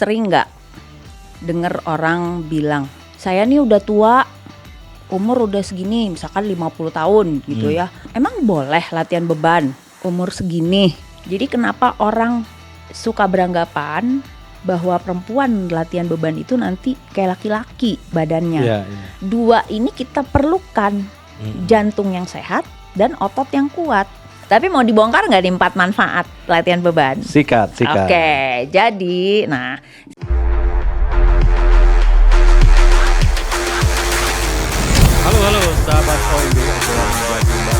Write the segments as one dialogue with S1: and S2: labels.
S1: Sering nggak denger orang bilang, saya nih udah tua, umur udah segini, misalkan 50 tahun gitu ya. Emang boleh latihan beban umur segini? Jadi kenapa orang suka beranggapan bahwa perempuan latihan beban itu nanti kayak laki-laki badannya.
S2: Iya.
S1: Dua ini kita perlukan, jantung yang sehat dan otot yang kuat. Tapi mau dibongkar nggak nih 4 manfaat latihan beban?
S2: Sikat.
S1: Oke, jadi
S2: Halo sahabat OMB, obrolan Mbak Jumba.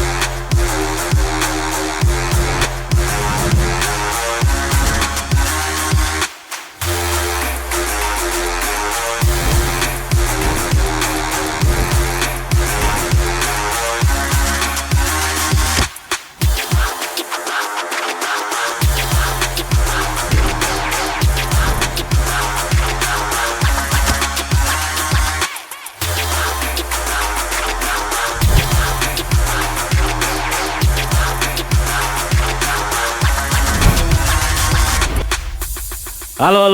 S2: Halo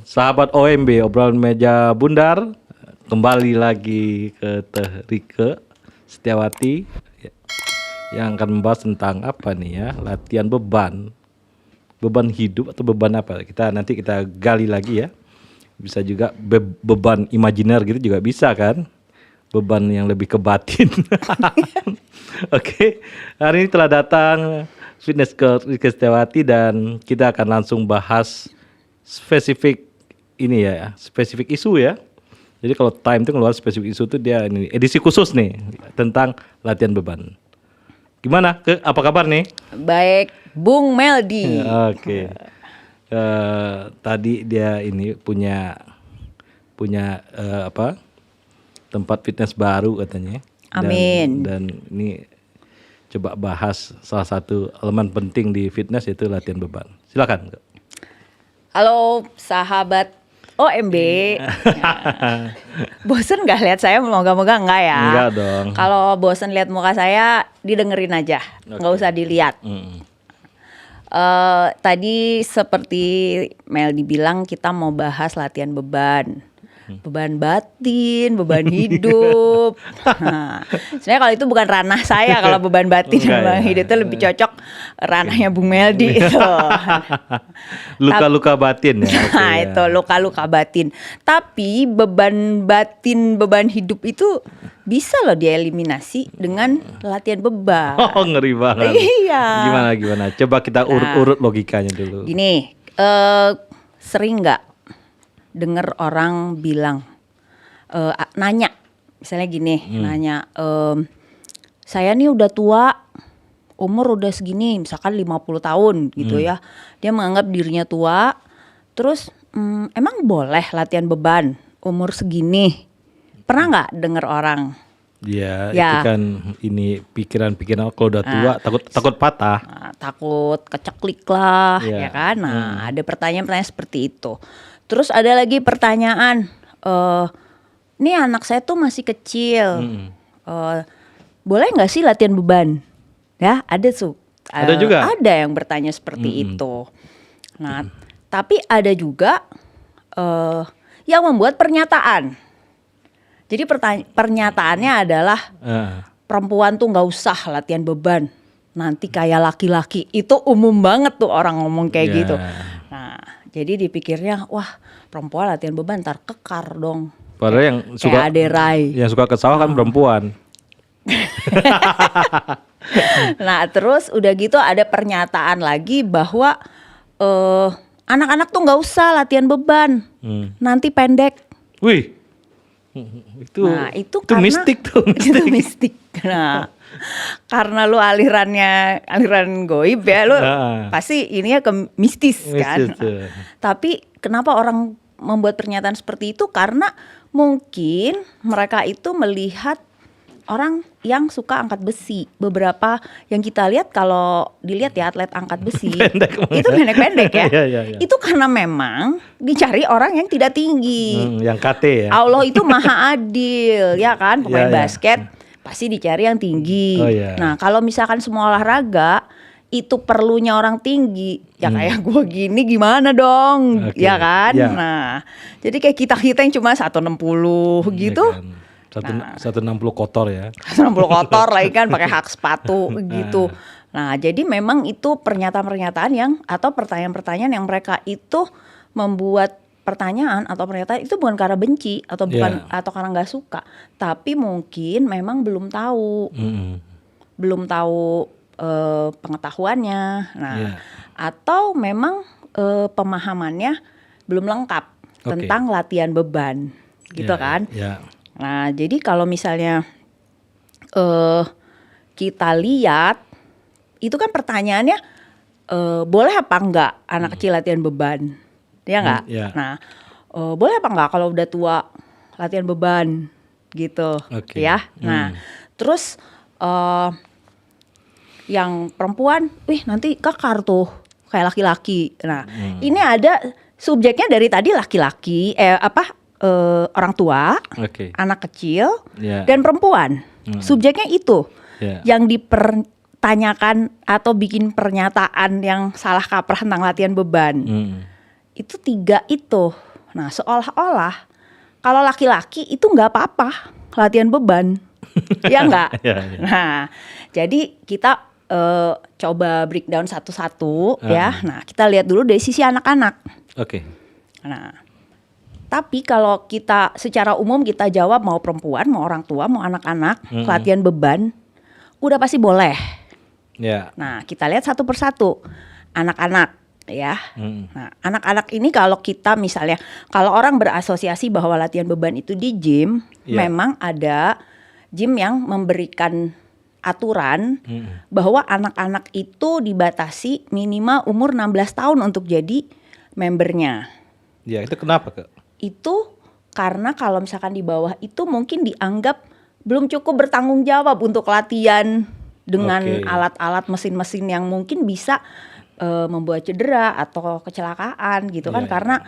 S2: sahabat OMB, obrolan meja bundar. Kembali lagi ke Teh Rike Setiawati yang akan membahas tentang apa nih ya, latihan beban hidup atau beban apa, nanti kita gali lagi ya. Bisa juga beban imajiner gitu juga bisa kan, beban yang lebih ke batin. Oke, hari ini telah datang fitness coach Rike Setiawati dan kita akan langsung bahas spesifik ini ya, spesifik isu ya. Jadi kalau time itu keluar spesifik isu itu dia ini edisi khusus nih tentang latihan beban. Gimana? Apa kabar nih?
S1: baik Bung Meldi.
S2: Oke. Tadi dia ini punya tempat fitness baru katanya.
S1: Amin.
S2: Dan ini coba bahas salah satu elemen penting di fitness yaitu latihan beban. Silakan.
S1: Halo sahabat OMB. Bosen gak lihat saya? Moga-moga enggak ya.
S2: Enggak dong.
S1: Kalau bosen lihat muka saya, didengerin aja, nggak usah dilihat. Tadi seperti Mel dibilang kita mau bahas latihan beban. Beban batin, beban hidup. Nah, sebenarnya kalau itu bukan ranah saya, kalau beban batin dan beban hidup itu lebih cocok ranahnya Bung Meldi itu.
S2: Luka-luka batin ya.
S1: Nah itu luka-luka batin. Tapi beban batin, beban hidup itu bisa loh dieliminasi dengan latihan beban.
S2: Oh ngeri banget.
S1: Iya.
S2: Gimana? Coba kita urut-urut logikanya dulu.
S1: Gini, sering nggak denger orang bilang, nanya, misalnya gini, nanya, saya nih udah tua, umur udah segini, misalkan 50 tahun gitu ya. Dia menganggap dirinya tua, terus emang boleh latihan beban umur segini? Pernah nggak denger orang?
S2: Ya, itu kan ini pikiran-pikiran kalau udah tua takut patah.
S1: Takut keceklik lah, ya kan? Nah, ada pertanyaan-pertanyaan seperti itu. Terus ada lagi pertanyaan, nih anak saya tuh masih kecil, boleh nggak sih latihan beban? Ya, ada
S2: Ada juga?
S1: Ada yang bertanya seperti itu. Nah, tapi ada juga yang membuat pernyataan. Jadi pernyataannya adalah perempuan tuh nggak usah latihan beban, nanti kayak laki-laki. Itu umum banget tuh orang ngomong kayak gitu. Nah, jadi dipikirnya, wah perempuan latihan beban ntar kekar dong.
S2: Padahal yang suka ke sawah kan perempuan.
S1: Nah terus udah gitu ada pernyataan lagi bahwa anak-anak tuh nggak usah latihan beban, nanti pendek.
S2: Wih, itu mistik tuh.
S1: Itu mistik. Nah, karena lu aliran goib ya, lu pasti ininya ke mistis kan. Tapi kenapa orang membuat pernyataan seperti itu? Karena mungkin mereka itu melihat orang yang suka angkat besi. Beberapa yang kita lihat, kalau dilihat ya atlet angkat besi itu pendek-pendek ya. Itu karena memang dicari orang yang tidak tinggi.
S2: Yang KT ya.
S1: Allah itu maha adil ya kan. Pemain basket pasti dicari yang tinggi. Nah kalau misalkan semua olahraga itu perlunya orang tinggi, ya kayak gue gini gimana dong, ya kan? Nah, jadi kayak kita yang cuma 160 gitu.
S2: Kan. 160 kotor ya.
S1: 160 kotor lagi kan pakai hak sepatu gitu. Nah, jadi memang itu pernyataan-pernyataan yang atau pertanyaan-pertanyaan yang mereka itu membuat pertanyaan atau pernyataan itu bukan karena benci atau bukan atau karena nggak suka, tapi mungkin memang belum tahu. Belum tahu pengetahuannya, atau memang pemahamannya belum lengkap tentang latihan beban, gitu kan? Nah, jadi kalau misalnya kita lihat, itu kan pertanyaannya boleh apa enggak anak kecil latihan beban, ya enggak? Nah, boleh apa enggak kalau udah tua latihan beban, gitu, ya? Nah, terus yang perempuan, nanti kekar tuh kayak laki-laki. Nah, ini ada subjeknya dari tadi laki-laki, orang tua, anak kecil, dan perempuan. Subjeknya itu yang dipertanyakan atau bikin pernyataan yang salah kaprah tentang latihan beban. Itu 3 itu. Nah, seolah-olah kalau laki-laki itu nggak apa-apa latihan beban, ya nggak? Nah, jadi kita coba breakdown satu-satu ya. Nah, kita lihat dulu dari sisi anak-anak. Nah, tapi kalau kita secara umum kita jawab mau perempuan, mau orang tua, mau anak-anak, latihan beban udah pasti boleh. Nah, kita lihat satu persatu. Anak-anak ya. Nah, anak-anak ini kalau kita misalnya kalau orang berasosiasi bahwa latihan beban itu di gym, memang ada gym yang memberikan aturan bahwa anak-anak itu dibatasi minimal umur 16 tahun untuk jadi membernya.
S2: Ya, itu kenapa, Kak?
S1: Itu karena kalau misalkan di bawah itu mungkin dianggap belum cukup bertanggung jawab untuk latihan dengan alat-alat mesin-mesin yang mungkin bisa membuat cedera atau kecelakaan gitu kan, karena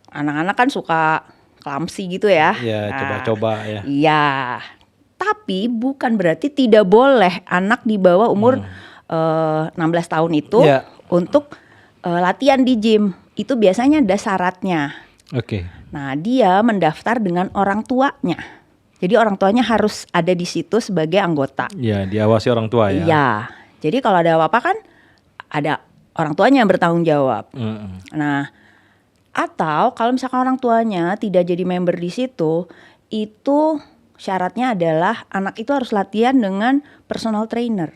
S1: anak-anak kan suka clumsy gitu ya.
S2: Iya, coba-coba ya.
S1: Iya. Tapi bukan berarti tidak boleh anak di bawah umur 16 tahun itu untuk latihan di gym. Itu biasanya ada syaratnya. Nah, dia mendaftar dengan orang tuanya. Jadi orang tuanya harus ada di situ sebagai anggota.
S2: Iya, diawasi orang tua ya.
S1: Iya. Jadi kalau ada apa-apa kan ada orang tuanya yang bertanggung jawab. Nah, atau kalau misalkan orang tuanya tidak jadi member di situ, itu syaratnya adalah anak itu harus latihan dengan personal trainer.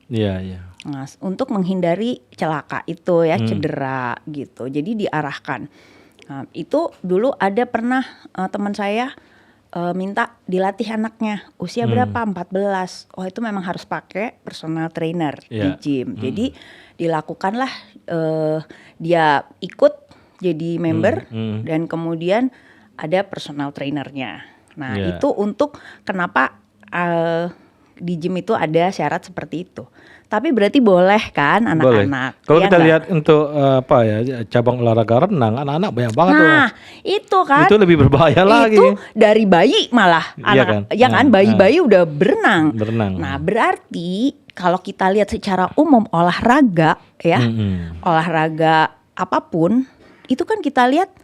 S2: Iya.
S1: Nah, untuk menghindari celaka itu ya, cedera gitu. Jadi diarahkan. Nah, itu dulu ada pernah teman saya minta dilatih anaknya usia berapa? 14. Oh, itu memang harus pakai personal trainer di gym. Jadi dilakukanlah dia ikut jadi member dan kemudian ada personal trainernya. Nah, itu untuk kenapa di gym itu ada syarat seperti itu. Tapi berarti boleh kan anak-anak?
S2: Kalau kita lihat untuk cabang olahraga renang, anak-anak banyak banget tuh.
S1: Nah, itu kan.
S2: Itu lebih berbahaya lagi.
S1: Itu dari bayi malah anak, ya kan? Bayi-bayi udah berenang. Nah, berarti kalau kita lihat secara umum olahraga ya, olahraga apapun, itu kan kita lihat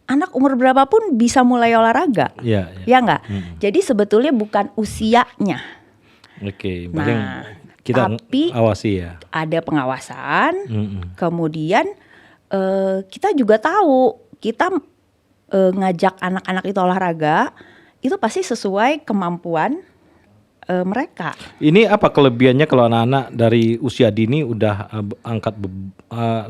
S1: anak umur berapapun bisa mulai olahraga, ya nggak? Jadi sebetulnya bukan usianya.
S2: Nah, kita
S1: tapi
S2: awasi ya.
S1: Ada pengawasan. Kemudian kita juga tahu kita ngajak anak-anak itu olahraga itu pasti sesuai kemampuan mereka.
S2: Ini apa kelebihannya kalau anak-anak dari usia dini udah angkat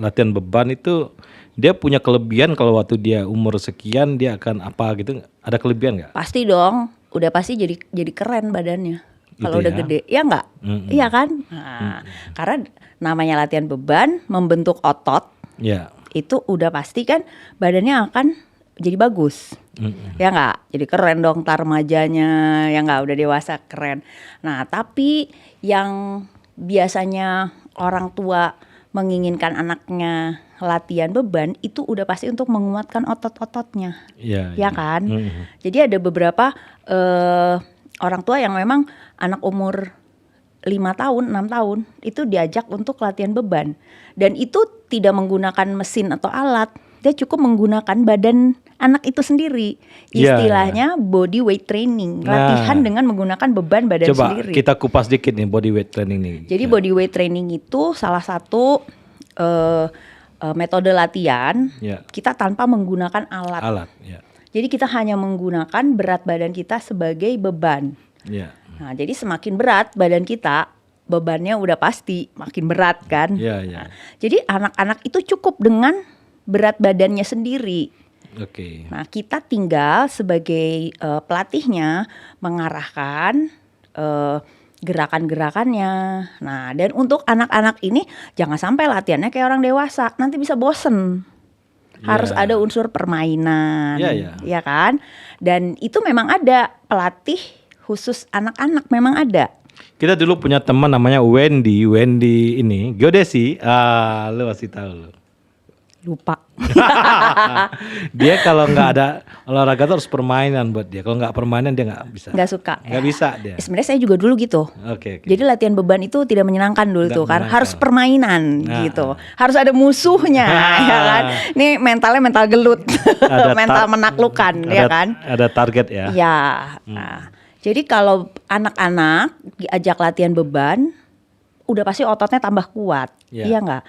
S2: latihan beban itu? Dia punya kelebihan kalau waktu dia umur sekian dia akan apa gitu, ada kelebihan nggak?
S1: Pasti dong, udah pasti jadi keren badannya kalau udah gede, ya nggak? Iya kan? Nah, karena namanya latihan beban membentuk otot, itu udah pasti kan badannya akan jadi bagus, ya nggak? Jadi keren dong tar remajanya, ya nggak? Udah dewasa keren. Nah, tapi yang biasanya orang tua menginginkan anaknya latihan beban itu udah pasti untuk menguatkan otot-ototnya, ya kan? Jadi ada beberapa orang tua yang memang anak umur 5 tahun, 6 tahun itu diajak untuk latihan beban. Dan itu tidak menggunakan mesin atau alat. Dia cukup menggunakan badan anak itu sendiri. Istilahnya body weight training. Latihan dengan menggunakan beban badan sendiri.
S2: Coba kita kupas dikit nih body weight training nih.
S1: Jadi body weight training itu salah satu metode latihan kita tanpa menggunakan alat. Jadi kita hanya menggunakan berat badan kita sebagai beban. Nah, jadi semakin berat badan kita, bebannya udah pasti makin berat kan. Nah, jadi anak-anak itu cukup dengan berat badannya sendiri. Nah, kita tinggal sebagai pelatihnya mengarahkan gerakan-gerakannya. Nah, dan untuk anak-anak ini jangan sampai latihannya kayak orang dewasa, nanti bisa bosen. Harus ada unsur permainan, ya kan? Dan itu memang ada pelatih khusus anak-anak, memang ada.
S2: Kita dulu punya teman namanya Wendy ini geodesi. Lu masih tahu lu?
S1: Lupa.
S2: Dia kalau nggak ada olahraga tuh harus permainan buat dia. Kalau nggak permainan dia nggak bisa.
S1: Nggak suka.
S2: Nggak bisa dia.
S1: Sebenarnya saya juga dulu gitu. Jadi latihan beban itu tidak menyenangkan dulu tuh kan. Harus permainan gitu. Harus ada musuhnya, ya kan. Ini mentalnya mental gelut, mental menaklukkan, ya kan.
S2: Ada target ya.
S1: Ya. Nah, jadi kalau anak-anak diajak latihan beban, udah pasti ototnya tambah kuat, iya nggak?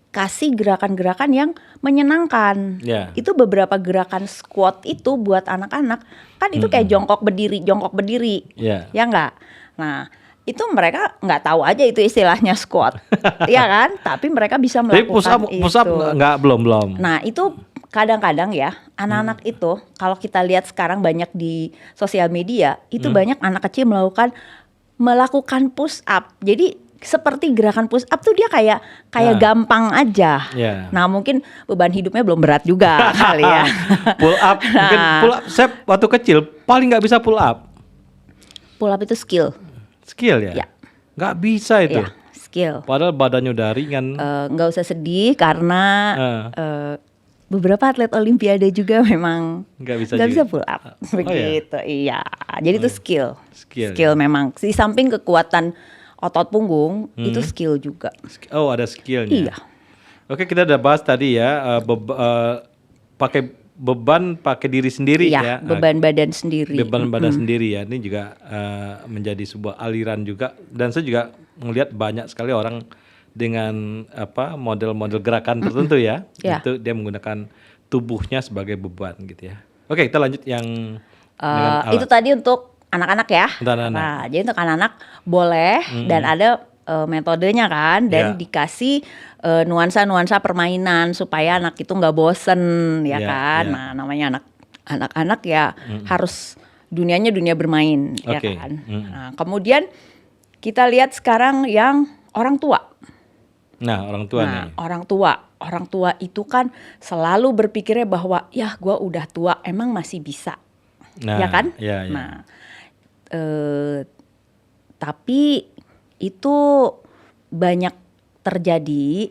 S1: Kasih gerakan-gerakan yang menyenangkan. Itu beberapa gerakan squat itu buat anak-anak kan itu kayak jongkok berdiri, ya nggak? Nah, itu mereka nggak tahu aja itu istilahnya squat, ya kan? Tapi mereka bisa melakukan itu.
S2: Push up nggak belum.
S1: Nah, itu kadang-kadang ya anak-anak itu kalau kita lihat sekarang banyak di sosial media itu banyak anak kecil melakukan push up. Jadi seperti gerakan push up tuh dia kayak gampang aja. Nah, mungkin beban hidupnya belum berat juga kali ya.
S2: Pull up, mungkin pull up. Saya waktu kecil paling nggak bisa pull up.
S1: Pull up itu skill.
S2: Skill ya? Nggak bisa itu.
S1: Ya, skill.
S2: Padahal badannya udah ringan.
S1: Nggak usah sedih karena beberapa atlet Olimpiade juga memang nggak bisa pull up. Begitu, iya. Jadi itu skill memang. Di samping kekuatan otot punggung itu skill juga.
S2: Oh, ada skillnya.
S1: Iya.
S2: Oke, kita udah bahas tadi ya pakai beban pakai diri sendiri ya.
S1: Beban badan sendiri.
S2: Beban badan sendiri ya. Ini juga menjadi sebuah aliran juga dan saya juga melihat banyak sekali orang dengan model-model gerakan tertentu ya. Itu dia menggunakan tubuhnya sebagai beban gitu ya. Oke, kita lanjut yang
S1: itu tadi untuk anak-anak ya. Nah, jadi untuk anak-anak boleh dan ada metodenya kan dan dikasih nuansa-nuansa permainan supaya anak itu nggak bosen ya kan. Nah, namanya anak-anak ya harus dunianya dunia bermain ya kan. Nah, kemudian kita lihat sekarang yang orang tua.
S2: Nah,
S1: orang tua itu kan selalu berpikirnya bahwa ya gue udah tua emang masih bisa. Ya kan? Nah, tapi itu banyak terjadi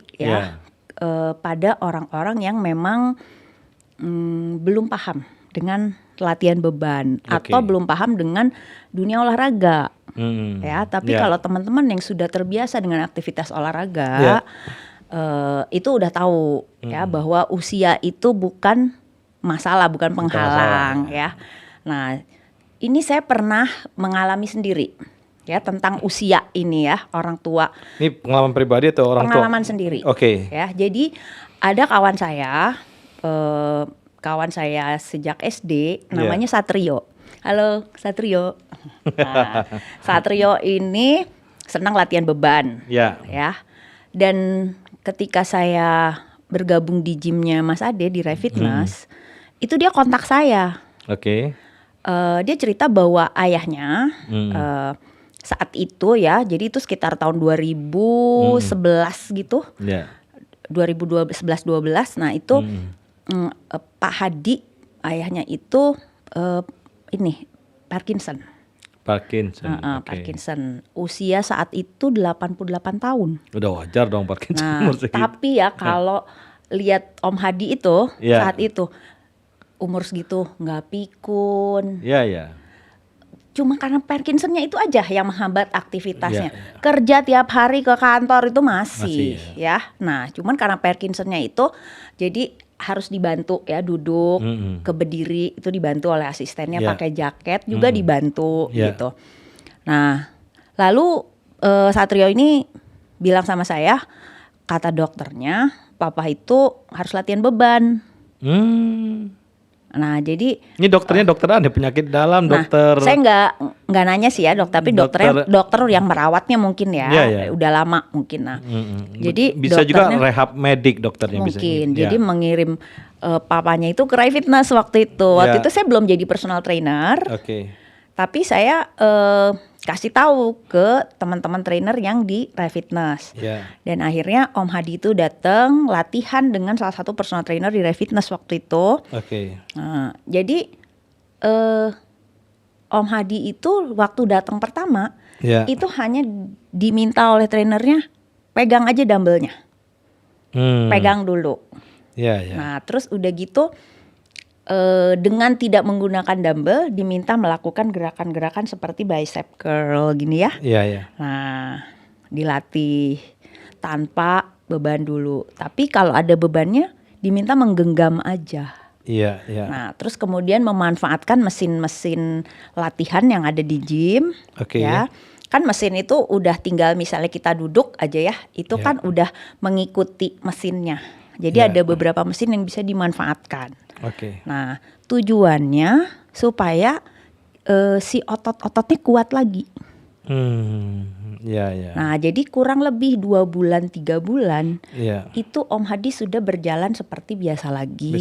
S1: pada orang-orang yang memang belum paham dengan latihan beban atau belum paham dengan dunia olahraga. Ya, tapi kalau teman-teman yang sudah terbiasa dengan aktivitas olahraga itu udah tahu ya bahwa usia itu bukan masalah, bukan penghalang ya. Nah, ini saya pernah mengalami sendiri ya tentang usia ini ya orang tua.
S2: Ini pengalaman pribadi atau orang tua?
S1: Pengalaman sendiri. Ya, jadi ada kawan saya sejak SD namanya Satrio. Halo Satrio. Nah, Satrio ini senang latihan beban. Ya. Dan ketika saya bergabung di gymnya Mas Ade di Rai Fitness, itu dia kontak saya. Dia cerita bahwa ayahnya saat itu ya, jadi itu sekitar tahun 2011 gitu, 2011-12. Nah itu Pak Hadi ayahnya itu ini Parkinson. Parkinson. Usia saat itu 88 tahun.
S2: Udah wajar dong Parkinson.
S1: Nah, tapi ya kalau lihat Om Hadi itu saat itu umur segitu nggak pikun. cuma karena Parkinsonnya itu aja yang menghambat aktivitasnya.
S2: Ya.
S1: Kerja tiap hari ke kantor itu masih
S2: ya.
S1: ya. Nah, cuman karena Parkinsonnya itu jadi harus dibantu ya, duduk, ke berdiri itu dibantu oleh asistennya, pakai jaket juga dibantu gitu. Nah, lalu Satrio ini bilang sama saya, kata dokternya, papa itu harus latihan beban. Nah, jadi
S2: ini dokternya dokter ada penyakit dalam, dokter.
S1: Saya nggak nanya sih ya dokter, tapi dokter yang merawatnya mungkin ya, udah lama mungkin. Nah, jadi
S2: bisa juga rehab medik dokternya
S1: mungkin. Bisa. Jadi mengirim papanya itu ke Rai Fitness waktu itu. Waktu itu saya belum jadi personal trainer. Tapi saya kasih tahu ke teman-teman trainer yang di Rai Fitness. Dan akhirnya Om Hadi itu datang latihan dengan salah satu personal trainer di Rai Fitness waktu itu. Nah, jadi Om Hadi itu waktu datang pertama itu hanya diminta oleh trainernya pegang aja dumbbellnya, pegang dulu. Nah, terus udah gitu. Dengan tidak menggunakan dumbbell diminta melakukan gerakan-gerakan seperti bicep curl gini ya. Nah, dilatih tanpa beban dulu. Tapi kalau ada bebannya diminta menggenggam aja. Nah, terus kemudian memanfaatkan mesin-mesin latihan yang ada di gym. Ya. Kan mesin itu udah tinggal misalnya kita duduk aja ya, itu kan udah mengikuti mesinnya. Jadi ada beberapa mesin yang bisa dimanfaatkan. Nah, tujuannya supaya si otot-ototnya kuat lagi. Nah, jadi kurang lebih 2 bulan 3 bulan itu Om Hadi sudah berjalan seperti biasa lagi.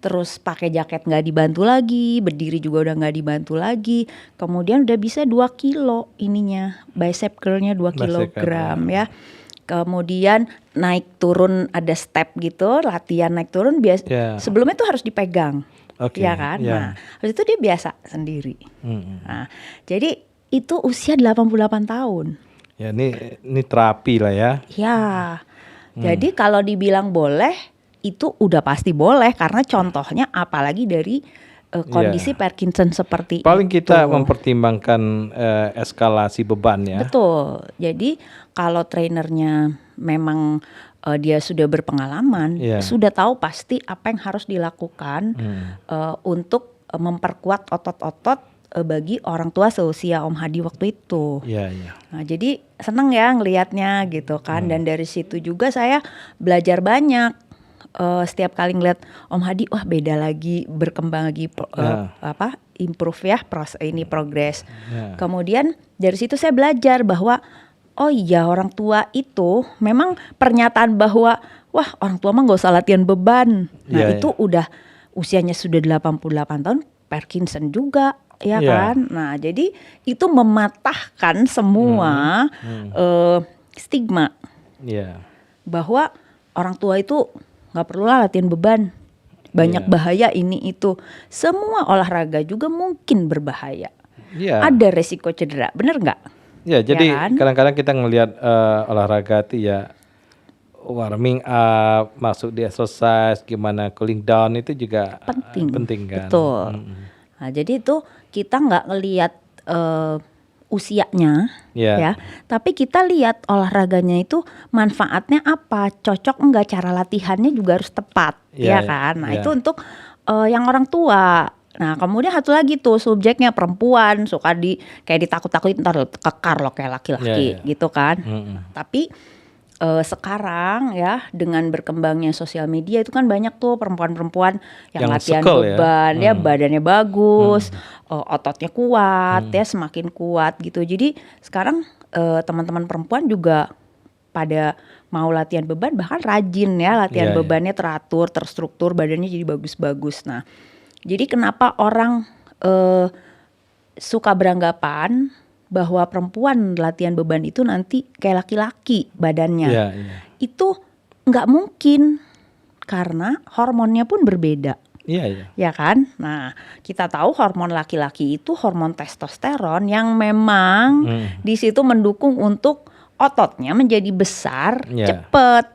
S1: Terus pakai jaket nggak dibantu lagi, berdiri juga udah nggak dibantu lagi. Kemudian udah bisa 2 kilo ininya, bicep curlnya 2 kilogram ya. Kemudian naik turun ada step gitu, latihan naik turun biasa. Sebelumnya tuh harus dipegang, ya kan? Nah, habis itu dia biasa sendiri. Nah, jadi itu usia 88 tahun.
S2: Ya, ini terapi lah ya.
S1: Ya, jadi kalau dibilang boleh, itu udah pasti boleh karena contohnya apalagi dari kondisi Parkinson seperti
S2: paling
S1: itu.
S2: Kita mempertimbangkan eskalasi beban ya.
S1: Betul. Jadi kalau trainernya memang dia sudah berpengalaman, sudah tahu pasti apa yang harus dilakukan untuk memperkuat otot-otot bagi orang tua seusia Om Hadi waktu itu. Nah, jadi seneng ya ngelihatnya gitu kan. Dan dari situ juga saya belajar banyak. Setiap kali ngeliat Om Hadi, wah beda lagi, berkembang lagi, improve ya, progress. Kemudian dari situ saya belajar bahwa oh iya orang tua itu memang pernyataan bahwa wah orang tua mah gak usah latihan beban. Nah itu udah usianya sudah 88 tahun, Parkinson juga ya kan. Nah jadi itu mematahkan semua stigma bahwa orang tua itu gak perlu lah latihan beban, banyak bahaya ini itu. Semua olahraga juga mungkin berbahaya, ada resiko cedera, bener gak?
S2: Jadi kadang-kadang kita ngelihat olahraga itu ya warming up, masuk di exercise, gimana cooling down itu juga penting kan.
S1: Betul. Nah jadi itu kita gak ngelihat usianya ya, tapi kita lihat olahraganya itu manfaatnya apa, cocok enggak, cara latihannya juga harus tepat, ya kan. Nah itu untuk yang orang tua. Nah kemudian satu lagi tuh subjeknya perempuan suka kayak ditakut-takutin ntar kekar loh kayak laki-laki gitu kan. Tapi sekarang ya dengan berkembangnya sosial media itu kan banyak tuh perempuan-perempuan yang latihan beban ya, badannya bagus, ototnya kuat ya, semakin kuat gitu. Jadi sekarang teman-teman perempuan juga pada mau latihan beban, bahkan rajin ya latihan bebannya teratur, terstruktur, badannya jadi bagus-bagus. Nah jadi kenapa orang suka beranggapan bahwa perempuan latihan beban itu nanti kayak laki-laki badannya. Itu nggak mungkin karena hormonnya pun berbeda. Ya kan? Nah, kita tahu hormon laki-laki itu hormon testosteron yang memang di situ mendukung untuk ototnya menjadi besar, cepet.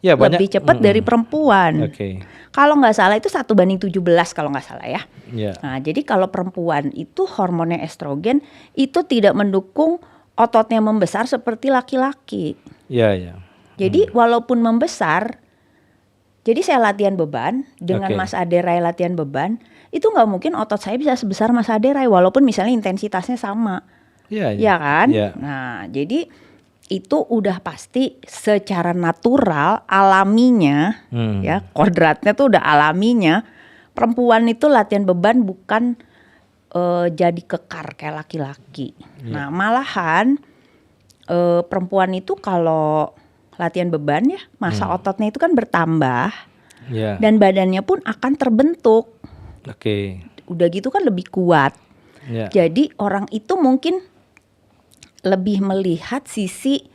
S2: Ya, banyak,
S1: lebih cepat dari perempuan.
S2: Oke.
S1: Kalau nggak salah itu 1:17 kalau nggak salah ya.
S2: Ya.
S1: Nah, jadi kalau perempuan itu hormonnya estrogen itu tidak mendukung ototnya membesar seperti laki-laki.
S2: Ya, ya.
S1: Jadi walaupun membesar, jadi saya latihan beban dengan
S2: Oke.
S1: Mas Aderai latihan beban, itu nggak mungkin otot saya bisa sebesar Mas Aderai walaupun misalnya intensitasnya sama.
S2: Ya,
S1: Ya kan?
S2: Ya.
S1: Nah, jadi itu udah pasti secara natural alaminya ya, kodratnya tuh udah alaminya perempuan itu latihan beban bukan jadi kekar kayak laki-laki. Nah, malahan perempuan itu kalau latihan beban ya, massa ototnya itu kan bertambah
S2: Ya.
S1: dan badannya pun akan terbentuk.
S2: Oke.
S1: Udah gitu kan lebih kuat.
S2: Ya.
S1: Jadi orang itu mungkin lebih melihat sisi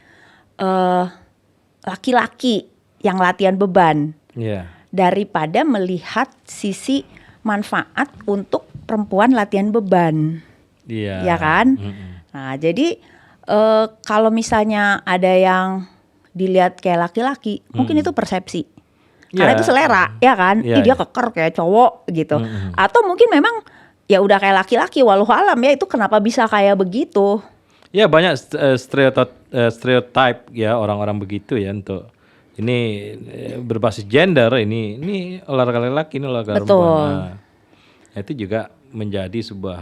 S1: laki-laki yang latihan beban
S2: Ya.
S1: daripada melihat sisi manfaat untuk perempuan latihan beban,
S2: Iya.
S1: ya kan? Nah, jadi kalau misalnya ada yang dilihat kayak laki-laki, mungkin itu persepsi. Karena
S2: Ya.
S1: itu selera, ya kan?
S2: Ya,
S1: Ih, dia
S2: ya.
S1: keker kayak cowok gitu. Atau mungkin memang ya udah kayak laki-laki, walau alam ya itu kenapa bisa kayak begitu?
S2: Ya, banyak stereotype ya orang-orang begitu ya untuk ini berbasis gender, ini olahraga laki, ini olahraga
S1: Betul.
S2: perempuan. Nah, itu juga menjadi sebuah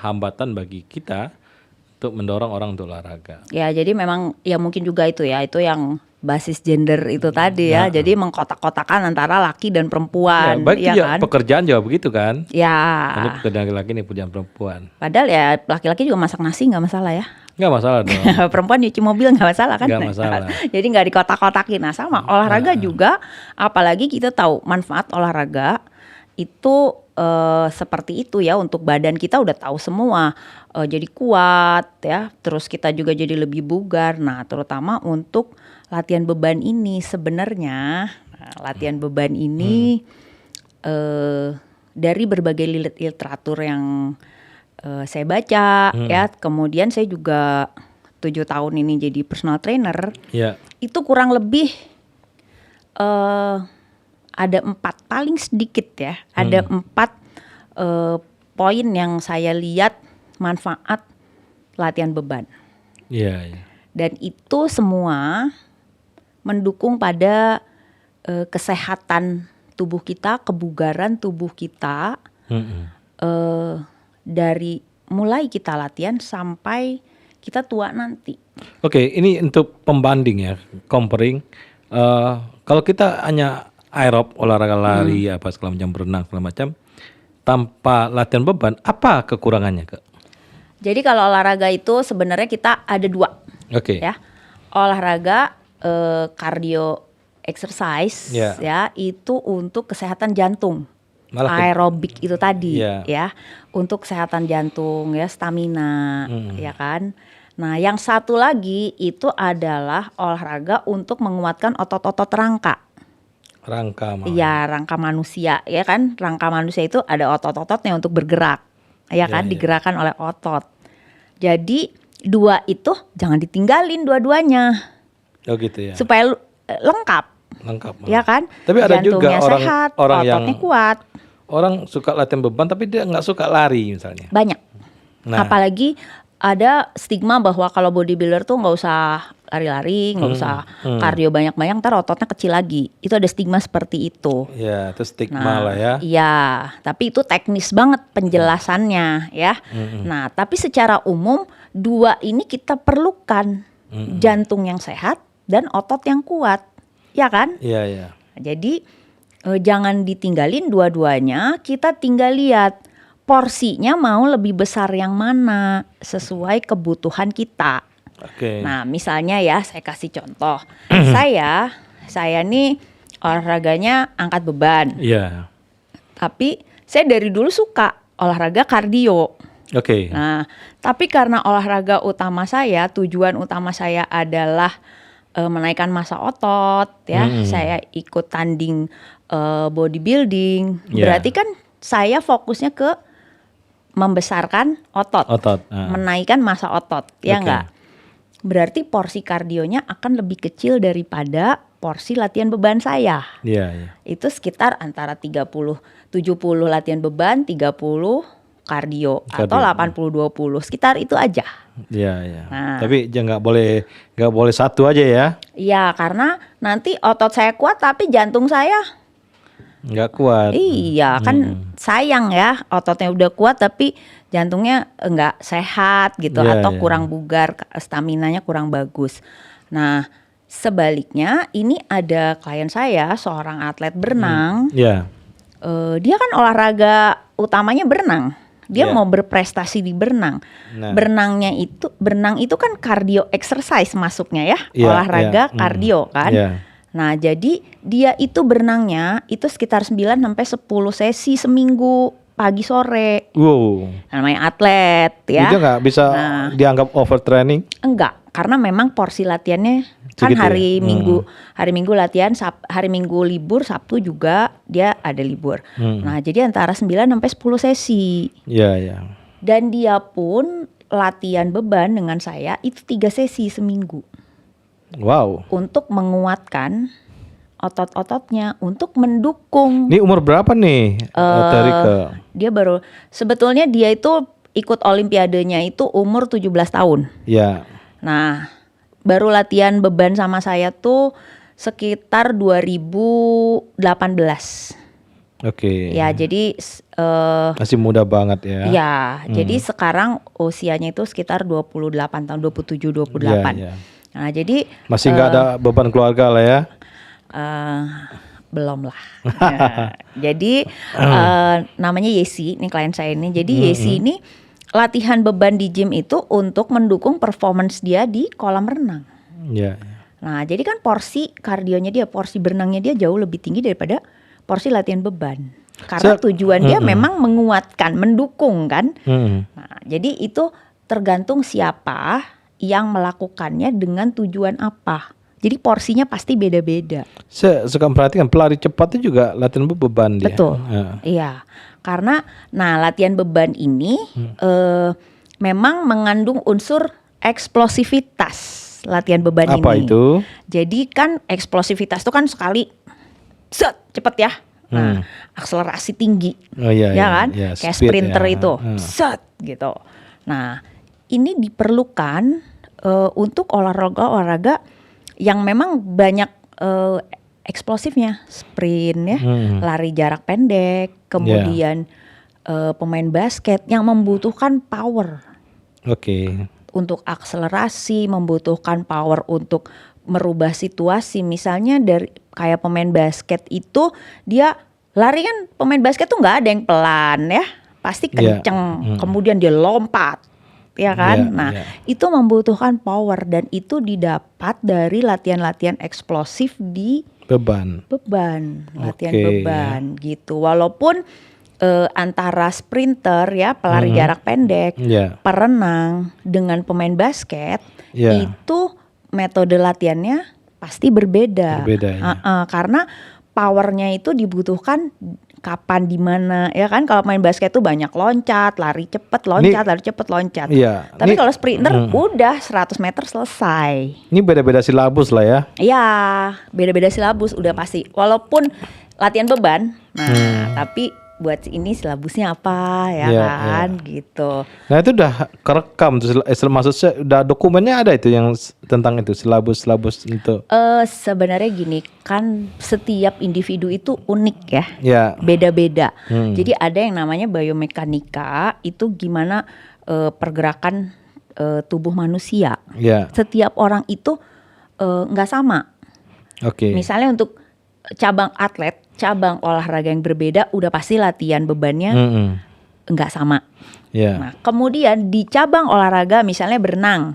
S2: hambatan bagi kita untuk mendorong orang untuk olahraga.
S1: Ya, jadi memang ya mungkin juga itu ya, itu yang basis gender itu tadi ya. Jadi mengkotak-kotakan antara laki dan
S2: Ya,
S1: perempuan,
S2: baik
S1: ya
S2: juga
S1: kan?
S2: pekerjaan juga begitu kan.
S1: Ya.
S2: Ini pekerjaan laki-laki, ini pekerjaan perempuan.
S1: Padahal ya laki-laki juga masak nasi nggak masalah ya.
S2: Nggak masalah dong.
S1: Perempuan nyuci mobil nggak masalah kan?
S2: Nggak masalah.
S1: Jadi nggak dikotak-kotakin. Nah, sama olahraga juga, apalagi kita tahu manfaat olahraga itu seperti itu ya, untuk badan kita udah tahu semua, jadi kuat ya, terus kita juga jadi lebih bugar. Nah, terutama untuk latihan beban ini sebenarnya, latihan beban ini dari berbagai literatur yang saya baca ya, kemudian saya juga 7 tahun ini jadi personal trainer,
S2: Ya.
S1: itu kurang lebih ada 4 paling sedikit ya, ada 4 poin yang saya lihat manfaat latihan beban.
S2: Iya, iya.
S1: Dan itu semua mendukung pada kesehatan tubuh kita, kebugaran tubuh kita, dari mulai kita latihan sampai kita tua nanti.
S2: Oke, ini untuk pembanding ya, comparing. Kalau kita hanya aerob, olahraga lari, apa segala macam, berenang segala macam, tanpa latihan beban, apa kekurangannya, Kak?
S1: Jadi kalau olahraga itu sebenarnya kita ada 2.
S2: Oke.
S1: Ya, olahraga cardio exercise ya, itu untuk kesehatan jantung.
S2: Malah
S1: aerobik itu tadi
S2: Iya.
S1: ya, untuk kesehatan jantung ya, stamina ya kan. Nah, yang satu lagi itu adalah olahraga untuk menguatkan otot-otot rangka.
S2: Rangka malah.
S1: Iya, rangka manusia ya kan. Rangka manusia itu ada otot-ototnya untuk bergerak. Ya kan, digerakkan oleh otot. Jadi 2 itu jangan ditinggalin dua-duanya.
S2: Oh gitu ya.
S1: Supaya lengkap.
S2: Lengkap.
S1: Ya kan?
S2: Tapi ada juga
S1: Jantungnya sehat,
S2: orang yang
S1: ototnya kuat.
S2: orang suka latihan beban tapi dia nggak suka lari misalnya.
S1: Banyak.
S2: Nah.
S1: Apalagi ada stigma bahwa kalau bodybuilder tuh nggak usah lari-lari, nggak usah kardio banyak-banyak, ntar ototnya kecil lagi. Itu ada stigma seperti itu.
S2: Ya, itu stigma lah ya.
S1: Iya, tapi itu teknis banget penjelasannya ya. Nah, tapi secara umum 2 ini kita perlukan, jantung yang sehat dan otot yang kuat, ya kan?
S2: Iya, iya.
S1: Jadi jangan ditinggalin dua-duanya, kita tinggal lihat porsinya mau lebih besar yang mana sesuai kebutuhan kita.
S2: Oke.
S1: Nah, misalnya ya, saya kasih contoh. saya nih olahraganya angkat beban.
S2: Iya.
S1: Tapi saya dari dulu suka olahraga kardio.
S2: Oke.
S1: Nah, tapi karena olahraga utama saya, tujuan utama saya adalah menaikkan massa otot ya. Saya ikut tanding bodybuilding.
S2: Yeah.
S1: Berarti kan saya fokusnya ke membesarkan otot. Menaikkan massa otot, ya enggak? Berarti porsi kardionya akan lebih kecil daripada porsi latihan beban saya.
S2: Iya, iya.
S1: Itu sekitar antara 70 latihan beban, 30 kardio atau 80-20, sekitar itu aja.
S2: Iya, iya.
S1: Nah.
S2: Tapi nggak boleh satu aja ya?
S1: Iya, karena nanti otot saya kuat tapi jantung saya
S2: Nggak kuat.
S1: iya, kan sayang ya, ototnya udah kuat tapi jantungnya nggak sehat gitu,
S2: Iya,
S1: atau
S2: iya.
S1: kurang bugar, staminanya kurang bagus. Nah, sebaliknya ini ada klien saya, seorang atlet berenang.
S2: Iya.
S1: Dia kan olahraga utamanya berenang. Dia
S2: Iya.
S1: mau berprestasi di berenang.
S2: Nah.
S1: Berenang itu kan cardio exercise masuknya ya,
S2: Iya,
S1: olahraga
S2: iya.
S1: kardio kan.
S2: Iya.
S1: Nah, jadi dia itu berenangnya itu sekitar 9 sampai 10 sesi seminggu, pagi sore.
S2: Wow.
S1: Namanya atlet ya.
S2: Itu nggak bisa dianggap overtraining?
S1: Enggak, karena memang porsi latihannya kan
S2: Segitu ya?
S1: hari Minggu latihan, hari Minggu libur, Sabtu juga dia ada libur. Nah, jadi antara 9 sampai 10 sesi.
S2: Iya, iya.
S1: Dan dia pun latihan beban dengan saya itu 3 sesi seminggu
S2: Wow.
S1: untuk menguatkan otot-ototnya, untuk mendukung.
S2: Ini umur berapa nih, Terika?
S1: Dia sebetulnya dia itu ikut olimpiadenya itu umur 17 tahun.
S2: Ya.
S1: Nah, baru latihan beban sama saya tuh sekitar 2018.
S2: Oke.
S1: Ya, jadi
S2: Masih muda banget ya.
S1: ya, jadi sekarang usianya itu sekitar 28 tahun, 27 28.
S2: Iya, iya.
S1: Nah, jadi
S2: Masih nggak ada beban keluarga lah ya.
S1: belum lah. Nah, jadi namanya Yesi, ini klien saya ini. Jadi Yesi ini latihan beban di gym itu untuk mendukung performance dia di kolam renang.
S2: Iya.
S1: Nah, jadi kan porsi kardionya dia, porsi berenangnya dia jauh lebih tinggi daripada porsi latihan beban. Karena tujuan dia memang menguatkan, mendukung kan. Nah, jadi itu tergantung siapa yang melakukannya dengan tujuan apa. Jadi porsinya pasti beda-beda.
S2: Saya suka perhatikan pelari cepat itu juga latihan beban dia.
S1: Betul.
S2: Ya.
S1: Iya. Karena latihan beban ini memang mengandung unsur eksplosivitas. Latihan beban ini.
S2: Apa itu?
S1: Jadi kan eksplosivitas itu kan sekali cepet ya. Nah, akselerasi tinggi.
S2: Oh, iya,
S1: ya
S2: iya,
S1: kan?
S2: iya,
S1: Kayak
S2: speed
S1: sprinter
S2: ya.
S1: itu. Gitu. Nah, ini diperlukan untuk olahraga yang memang banyak eksplosifnya, sprint ya, lari jarak pendek, kemudian pemain basket yang membutuhkan power.
S2: Oke.
S1: Untuk akselerasi, membutuhkan power untuk merubah situasi. Misalnya dari kayak pemain basket itu dia lari kan, pemain basket tuh nggak ada yang pelan ya, pasti kenceng. Kemudian dia lompat. Ya kan, itu membutuhkan power dan itu didapat dari latihan-latihan eksplosif di beban, latihan beban gitu. Walaupun antara sprinter ya, pelari jarak pendek, perenang dengan pemain basket itu metode latihannya pasti berbeda. Karena powernya itu dibutuhkan kapan, di mana ya kan. Kalau main basket tuh banyak loncat, lari cepet, loncat.
S2: Iya.
S1: Tapi kalau sprinter udah 100 meter selesai.
S2: Ini beda-beda silabus lah ya.
S1: Iya, beda-beda silabus udah pasti. Walaupun latihan beban, tapi buat ini silabusnya apa ya kan gitu.
S2: Nah itu udah kerekam, maksudnya udah dokumennya ada itu yang tentang itu silabus itu.
S1: Sebenarnya gini kan, setiap individu itu unik ya, beda-beda. Jadi ada yang namanya biomekanika, itu gimana pergerakan tubuh manusia. Setiap orang itu nggak sama. Misalnya untuk cabang olahraga yang berbeda, udah pasti latihan bebannya nggak sama. Nah, kemudian di cabang olahraga misalnya berenang,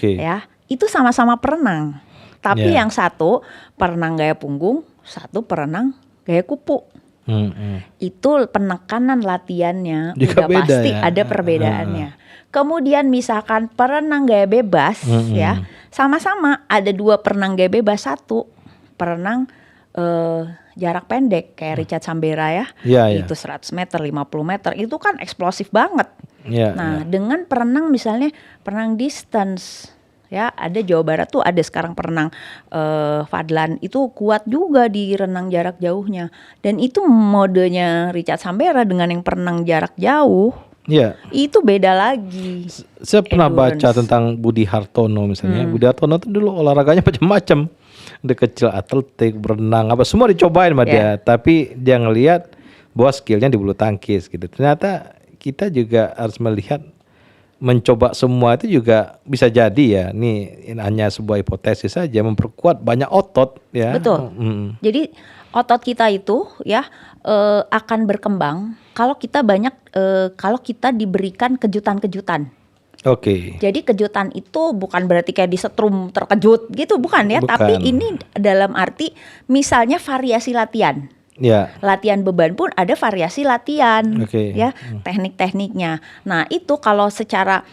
S1: ya itu sama-sama perenang, tapi yang satu perenang gaya punggung, satu perenang gaya kupu. Itu penekanan latihannya udah pasti ada perbedaannya. Kemudian misalkan perenang gaya bebas, ya sama-sama ada dua perenang gaya bebas, satu perenang jarak pendek kayak Richard Sambera ya, itu 100 meter, 50 meter, itu kan eksplosif banget. Dengan perenang misalnya perenang distance ya. Ada Jawa Barat tuh ada sekarang perenang Fadlan itu kuat juga di renang jarak jauhnya. Dan itu modenya Richard Sambera dengan yang perenang jarak jauh.
S2: Iya.
S1: Itu beda lagi.
S2: Saya pernah baca tentang Budi Hartono misalnya. Budi Hartono tuh dulu olahraganya macam-macam. Dia kecil atletik, berenang, apa semua dicobain sama dia. Tapi dia ngelihat bahwa skillnya di bulu tangkis gitu. Ternyata kita juga harus melihat mencoba semua itu juga bisa jadi ya. Ini hanya sebuah hipotesis saja, memperkuat banyak otot ya.
S1: Betul. Jadi otot kita itu ya akan berkembang kalau kita kalau kita diberikan kejutan-kejutan.
S2: Oke.
S1: Jadi kejutan itu bukan berarti kayak disetrum terkejut gitu, bukan ya.
S2: Bukan.
S1: Tapi ini dalam arti misalnya variasi latihan.
S2: Ya.
S1: Latihan beban pun ada variasi latihan, ya, teknik-tekniknya. Nah itu kalau secara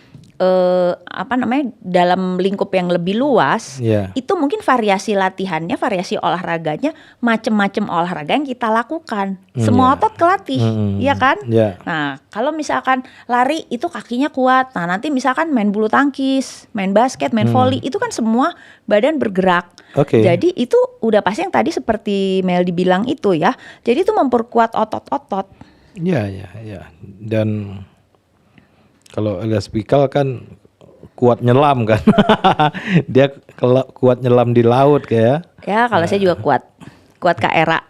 S1: dalam lingkup yang lebih luas, itu mungkin variasi latihannya, variasi olahraganya, macam-macam olahraga yang kita lakukan. Semua otot kelatih, ya kan? Nah kalau misalkan lari itu kakinya kuat, nah nanti misalkan main bulu tangkis, main basket, main volley, itu kan semua badan bergerak. Jadi itu udah pasti yang tadi seperti Mel dibilang itu ya. Jadi itu memperkuat otot-otot.
S2: Iya. Dan kalau Elias Pikal kan kuat nyelam kan. Dia kuat nyelam di laut kayak.
S1: Ya kalau saya juga kuat Kak Era.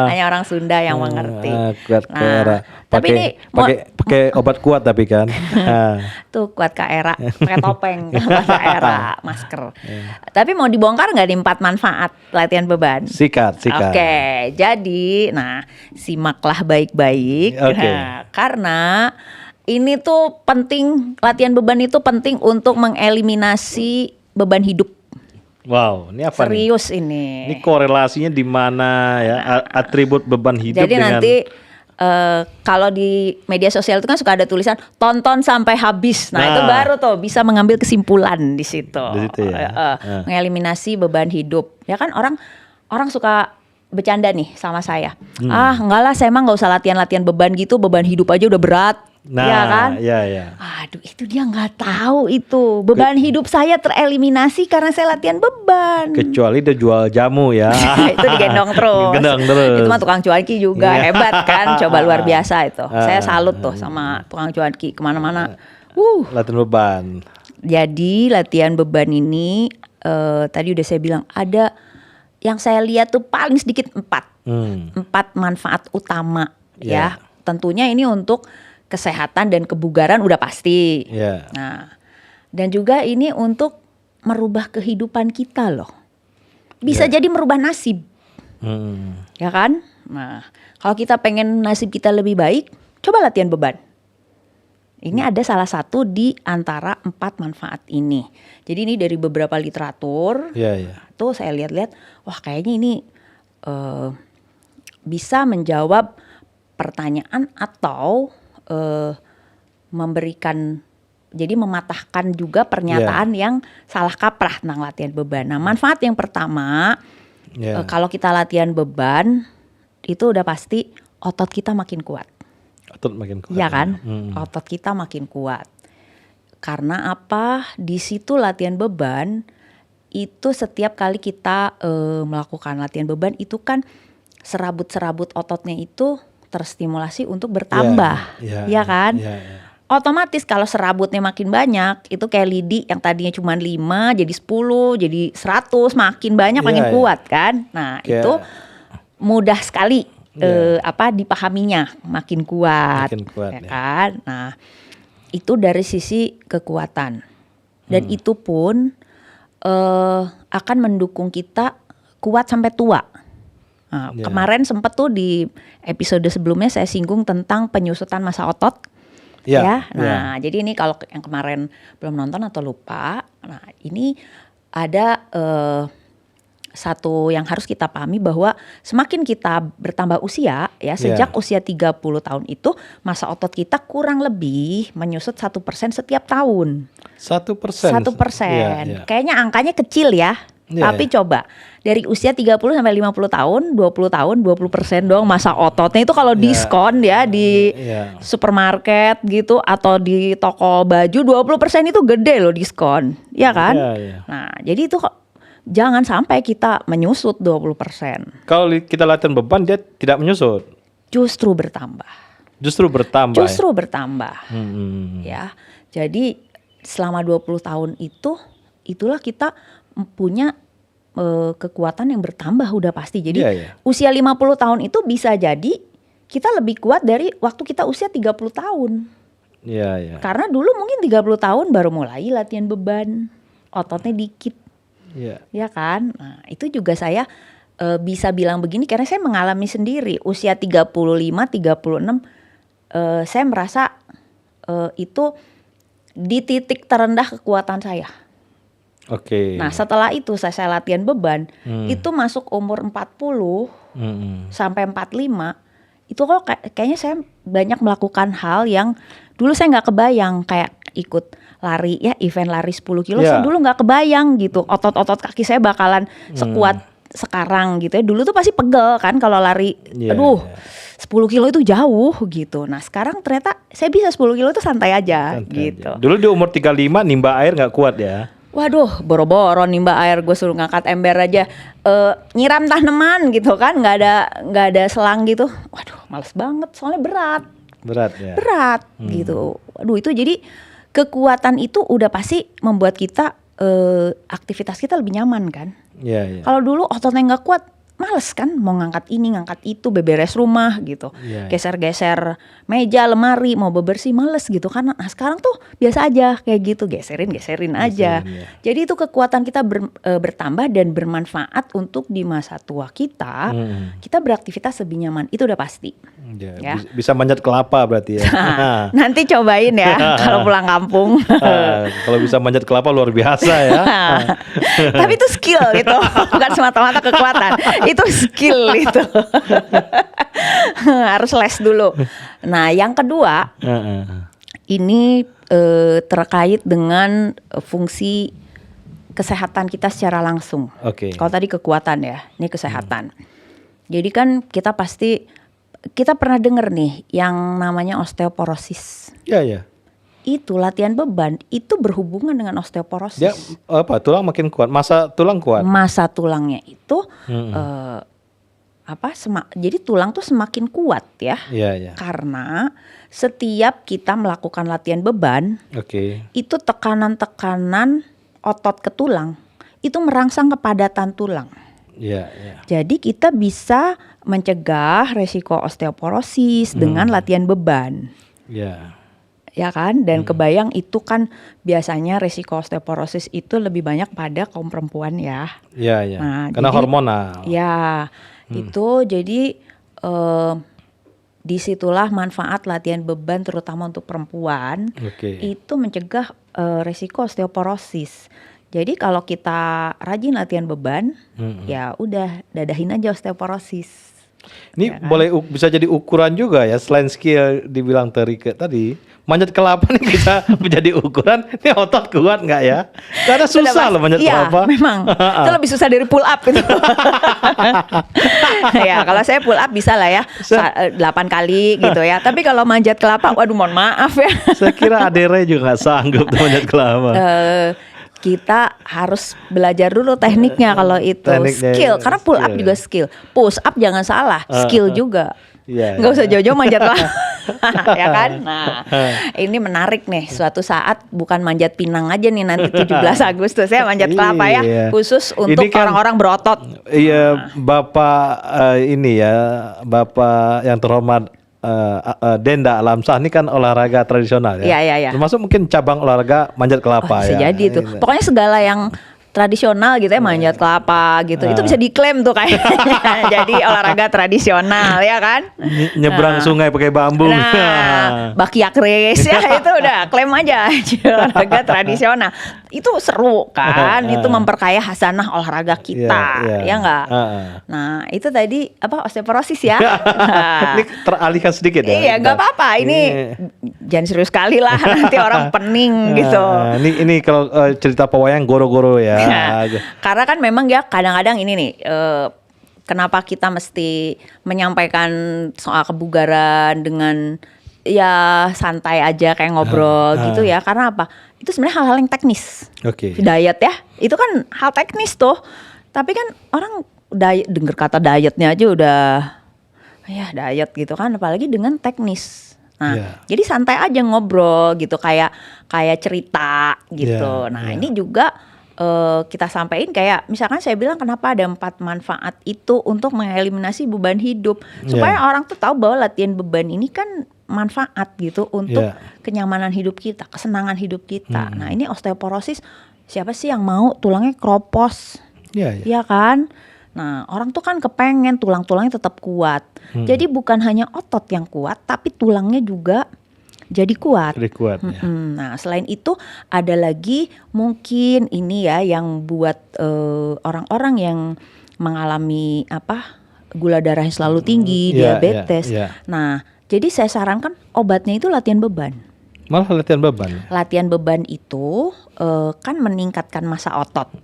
S1: Hanya orang Sunda yang mengerti.
S2: Kuat Kak Era.
S1: Tapi ini
S2: pakai obat kuat tapi kan.
S1: Tuh kuat Kak Era, pakai topeng kuat Kak Era, masker. Tapi mau dibongkar nggak di 4 manfaat latihan beban?
S2: Sikat.
S1: Oke, jadi simaklah baik-baik. Karena ini tuh penting, latihan beban itu penting untuk mengeliminasi beban hidup.
S2: Wow, ini apa
S1: serius
S2: nih?
S1: Ini
S2: korelasinya di mana ya, atribut beban hidup
S1: jadi
S2: dengan...
S1: nanti kalau di media sosial itu kan suka ada tulisan tonton sampai habis. Nah itu baru tuh bisa mengambil kesimpulan di situ.
S2: Ya?
S1: Mengeliminasi beban hidup. Ya kan orang suka bercanda nih sama saya. Enggak lah, saya emang nggak usah latihan beban gitu, beban hidup aja udah berat. Ya kan?
S2: Iya.
S1: Aduh, itu dia nggak tahu itu. Beban hidup saya tereliminasi karena saya latihan beban.
S2: Kecuali dia jual jamu ya.
S1: Itu digendong terus. Itu mah tukang cuanki juga hebat kan. Coba luar biasa itu. Saya salut tuh sama tukang cuanki kemana-mana.
S2: Latihan beban.
S1: Jadi latihan beban ini tadi udah saya bilang ada yang saya lihat tuh paling sedikit 4 manfaat utama ya. Tentunya ini untuk kesehatan dan kebugaran udah pasti. Nah, dan juga ini untuk merubah kehidupan kita loh. Bisa jadi merubah nasib. Ya kan? Nah, kalau kita pengen nasib kita lebih baik, coba latihan beban. Ini ada salah satu di antara 4 manfaat ini. Jadi ini dari beberapa literatur. Tuh saya lihat-lihat, wah kayaknya ini bisa menjawab pertanyaan atau memberikan, jadi mematahkan juga pernyataan yang salah kaprah tentang latihan beban. Nah manfaat yang pertama, kalau kita latihan beban itu udah pasti otot kita makin kuat.
S2: Otot makin kuat.
S1: Ya kan? Otot kita makin kuat. Karena apa? Di situ latihan beban itu setiap kali kita melakukan latihan beban itu kan serabut-serabut ototnya itu terstimulasi untuk bertambah, ya kan? Otomatis kalau serabutnya makin banyak, itu kayak lidi yang tadinya cuma 5 jadi 10, jadi 100, makin banyak makin kuat kan? Nah itu mudah sekali dipahaminya, makin kuat ya kan? Nah itu dari sisi kekuatan dan itu pun akan mendukung kita kuat sampai tua. Nah, kemarin sempat tuh di episode sebelumnya saya singgung tentang penyusutan massa otot. Jadi ini kalau yang kemarin belum nonton atau lupa, nah ini ada satu yang harus kita pahami bahwa semakin kita bertambah usia ya, sejak usia 30 tahun itu massa otot kita kurang lebih menyusut 1% setiap tahun.
S2: 1%.
S1: Kayaknya angkanya kecil ya. Tapi coba dari usia 30 sampai 50 tahun, 20 tahun, 20% doang masa ototnya itu kalau diskon ya di supermarket gitu atau di toko baju 20% itu gede loh diskon. Ya kan? Nah, jadi itu jangan sampai kita menyusut 20%.
S2: Kalau kita latihan beban dia tidak menyusut.
S1: Justru bertambah.
S2: Justru
S1: bertambah. Ya. Jadi selama 20 tahun itulah kita punya kekuatan yang bertambah udah pasti. Jadi usia 50 tahun itu bisa jadi kita lebih kuat dari waktu kita usia 30 tahun. Karena dulu mungkin 30 tahun baru mulai latihan beban, ototnya dikit. Ya kan? Nah, itu juga saya bisa bilang begini karena saya mengalami sendiri usia 35, 36 saya merasa itu di titik terendah kekuatan saya. Nah setelah itu saya latihan beban itu masuk umur 40 sampai 45 itu kok kayaknya saya banyak melakukan hal yang dulu saya nggak kebayang, kayak ikut lari ya, event lari 10 kilo saya dulu nggak kebayang gitu otot-otot kaki saya bakalan sekuat sekarang gitu ya. Dulu tuh pasti pegel kan kalau lari, 10 kilo itu jauh gitu. Nah sekarang ternyata saya bisa 10 kilo itu santai aja gitu.
S2: Dulu di umur 35 nimba air nggak kuat ya?
S1: Waduh, boro-boro nimba air, gue suruh ngangkat ember aja, nyiram tanaman gitu kan, nggak ada selang gitu. Waduh, males banget, soalnya berat gitu. Waduh, itu jadi kekuatan itu udah pasti membuat kita aktivitas kita lebih nyaman kan. Kalau dulu ototnya nggak kuat, males kan mau ngangkat ini ngangkat itu, beberes rumah gitu, geser-geser meja lemari mau bebersih males gitu kan. Nah sekarang tuh biasa aja kayak gitu, geserin aja. Jadi itu kekuatan kita bertambah dan bermanfaat untuk di masa tua kita kita beraktivitas lebih nyaman, itu udah pasti.
S2: Bisa manjat kelapa berarti ya.
S1: Nanti cobain ya kalau pulang kampung.
S2: Kalau bisa manjat kelapa luar biasa ya.
S1: Tapi itu skill itu, bukan semata-mata kekuatan. Itu skill itu. Harus les dulu. Nah yang kedua ini terkait dengan fungsi kesehatan kita secara langsung. Kalau tadi kekuatan ya, ini kesehatan. Jadi kan kita pernah dengar nih yang namanya osteoporosis. Itu latihan beban itu berhubungan dengan osteoporosis.
S2: Dia tulang makin kuat, masa tulang kuat.
S1: Masa tulangnya itu jadi tulang tuh semakin kuat ya. Karena setiap kita melakukan latihan beban, itu tekanan-tekanan otot ke tulang itu merangsang kepadatan tulang. Jadi kita bisa mencegah resiko osteoporosis dengan latihan beban. Ya kan, dan kebayang itu kan biasanya resiko osteoporosis itu lebih banyak pada kaum perempuan ya.
S2: Nah, karena hormonal.
S1: Itu jadi disitulah manfaat latihan beban terutama untuk perempuan. Itu mencegah resiko osteoporosis. Jadi kalau kita rajin latihan beban, ya udah dadahin aja osteoporosis.
S2: Ini boleh bisa jadi ukuran juga ya, selain skill dibilang Terike tadi, manjat kelapa nih bisa menjadi ukuran. Ini otot kuat nggak ya? Karena susah loh manjat kelapa.
S1: Memang itu lebih susah dari pull up itu. Ya kalau saya pull up bisa lah ya 8 kali gitu ya. Tapi kalau manjat kelapa, waduh mohon maaf ya.
S2: Saya kira Adere juga nggak sanggup tuh manjat kelapa.
S1: Kita harus belajar dulu tekniknya kalau itu skill, karena pull up juga skill, push up jangan salah, skill juga. Nggak usah jauh-jauh manjat lah. Ya kan. Nah ini menarik nih, suatu saat bukan manjat Pinang aja nih nanti 17 Agustus ya, manjat kelapa ya, khusus untuk kan orang-orang berotot.
S2: Bapak ini ya, Bapak yang terhormat Denda Alamsah ini kan olahraga tradisional ya. Termasuk mungkin cabang olahraga manjat kelapa
S1: bisa jadi itu. Pokoknya segala yang tradisional gitu ya, manjat kelapa gitu. Itu bisa diklaim tuh kayaknya. Jadi olahraga tradisional ya kan.
S2: Nyebrang sungai pakai bambu.
S1: Bakyak race ya itu udah klaim aja olahraga tradisional. itu seru kan, itu memperkaya hasanah olahraga kita, ya nggak? Nah itu tadi apa osteoporosis ya?
S2: Ini teralihkan sedikit ya?
S1: Iya nggak apa-apa, ini jangan serius sekali lah nanti orang pening gitu.
S2: Ini kalau cerita pewayang goro-goro ya.
S1: Karena kan memang ya kadang-kadang ini nih. Kenapa kita mesti menyampaikan soal kebugaran dengan ya santai aja kayak ngobrol gitu ya? Karena apa? Itu sebenarnya hal-hal yang teknis. Diet ya, itu kan hal teknis tuh. Tapi kan orang denger kata dietnya aja udah ya diet gitu kan, apalagi dengan teknis. Nah, jadi santai aja ngobrol gitu kayak cerita gitu. Ini juga kita sampaikan kayak misalkan saya bilang kenapa ada 4 manfaat itu untuk mengeliminasi beban hidup supaya orang tuh tahu bahwa latihan beban ini kan manfaat gitu untuk kenyamanan hidup kita, kesenangan hidup kita. Nah ini osteoporosis, siapa sih yang mau tulangnya kropos, ya kan? Nah orang tuh kan kepengen tulang-tulangnya tetap kuat. Jadi bukan hanya otot yang kuat, tapi tulangnya juga jadi kuat.
S2: Ya.
S1: Nah selain itu ada lagi mungkin ini ya yang buat orang-orang yang mengalami gula darah yang selalu tinggi, diabetes. Nah jadi saya sarankan obatnya itu latihan beban.
S2: Malah latihan beban?
S1: Latihan beban itu kan meningkatkan massa otot.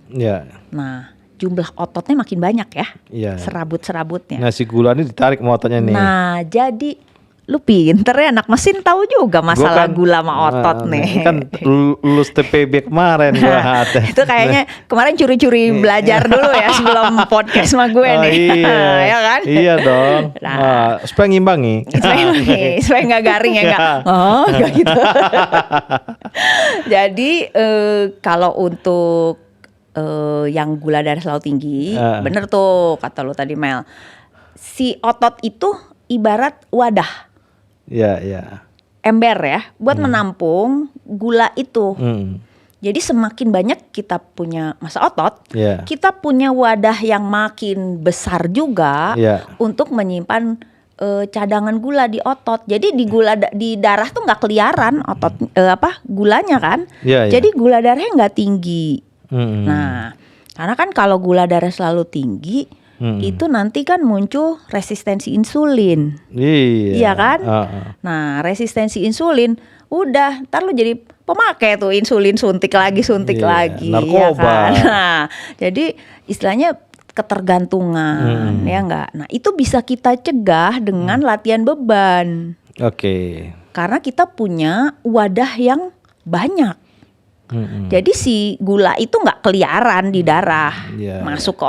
S1: Nah jumlah ototnya makin banyak ya. Serabut-serabutnya.
S2: Nah si gula ini ditarik sama ototnya nih.
S1: Nah jadi lu pinter ya, anak mesin tahu juga masalah gula sama otot nih.
S2: Kan lulus TPB kemarin gua.
S1: Itu kayaknya kemarin curi-curi belajar dulu ya sebelum podcast sama gue nih.
S2: Iya.
S1: Ya kan?
S2: Iya dong. Nah, supaya ngimbangi.
S1: Supaya nggak garing ya nggak. Oh nggak gitu. Jadi kalau untuk yang gula darah selalu tinggi, bener tuh kata lu tadi Mel. Si otot itu ibarat wadah. Ember ya, buat menampung gula itu. Jadi semakin banyak kita punya massa otot, kita punya wadah yang makin besar juga untuk menyimpan cadangan gula di otot. Jadi di darah tuh nggak keliaran otot gulanya kan. Jadi gula darahnya nggak tinggi. Nah, karena kan kalau gula darah selalu tinggi, itu nanti kan muncul resistensi insulin. Iya kan? Nah resistensi insulin udah ntar lu jadi pemakai tuh insulin suntik lagi
S2: narkoba.
S1: Ya kan? Nah jadi istilahnya ketergantungan ya enggak. Nah itu bisa kita cegah dengan latihan beban. Karena kita punya wadah yang banyak. Jadi si gula itu nggak keliaran di darah, masuk ke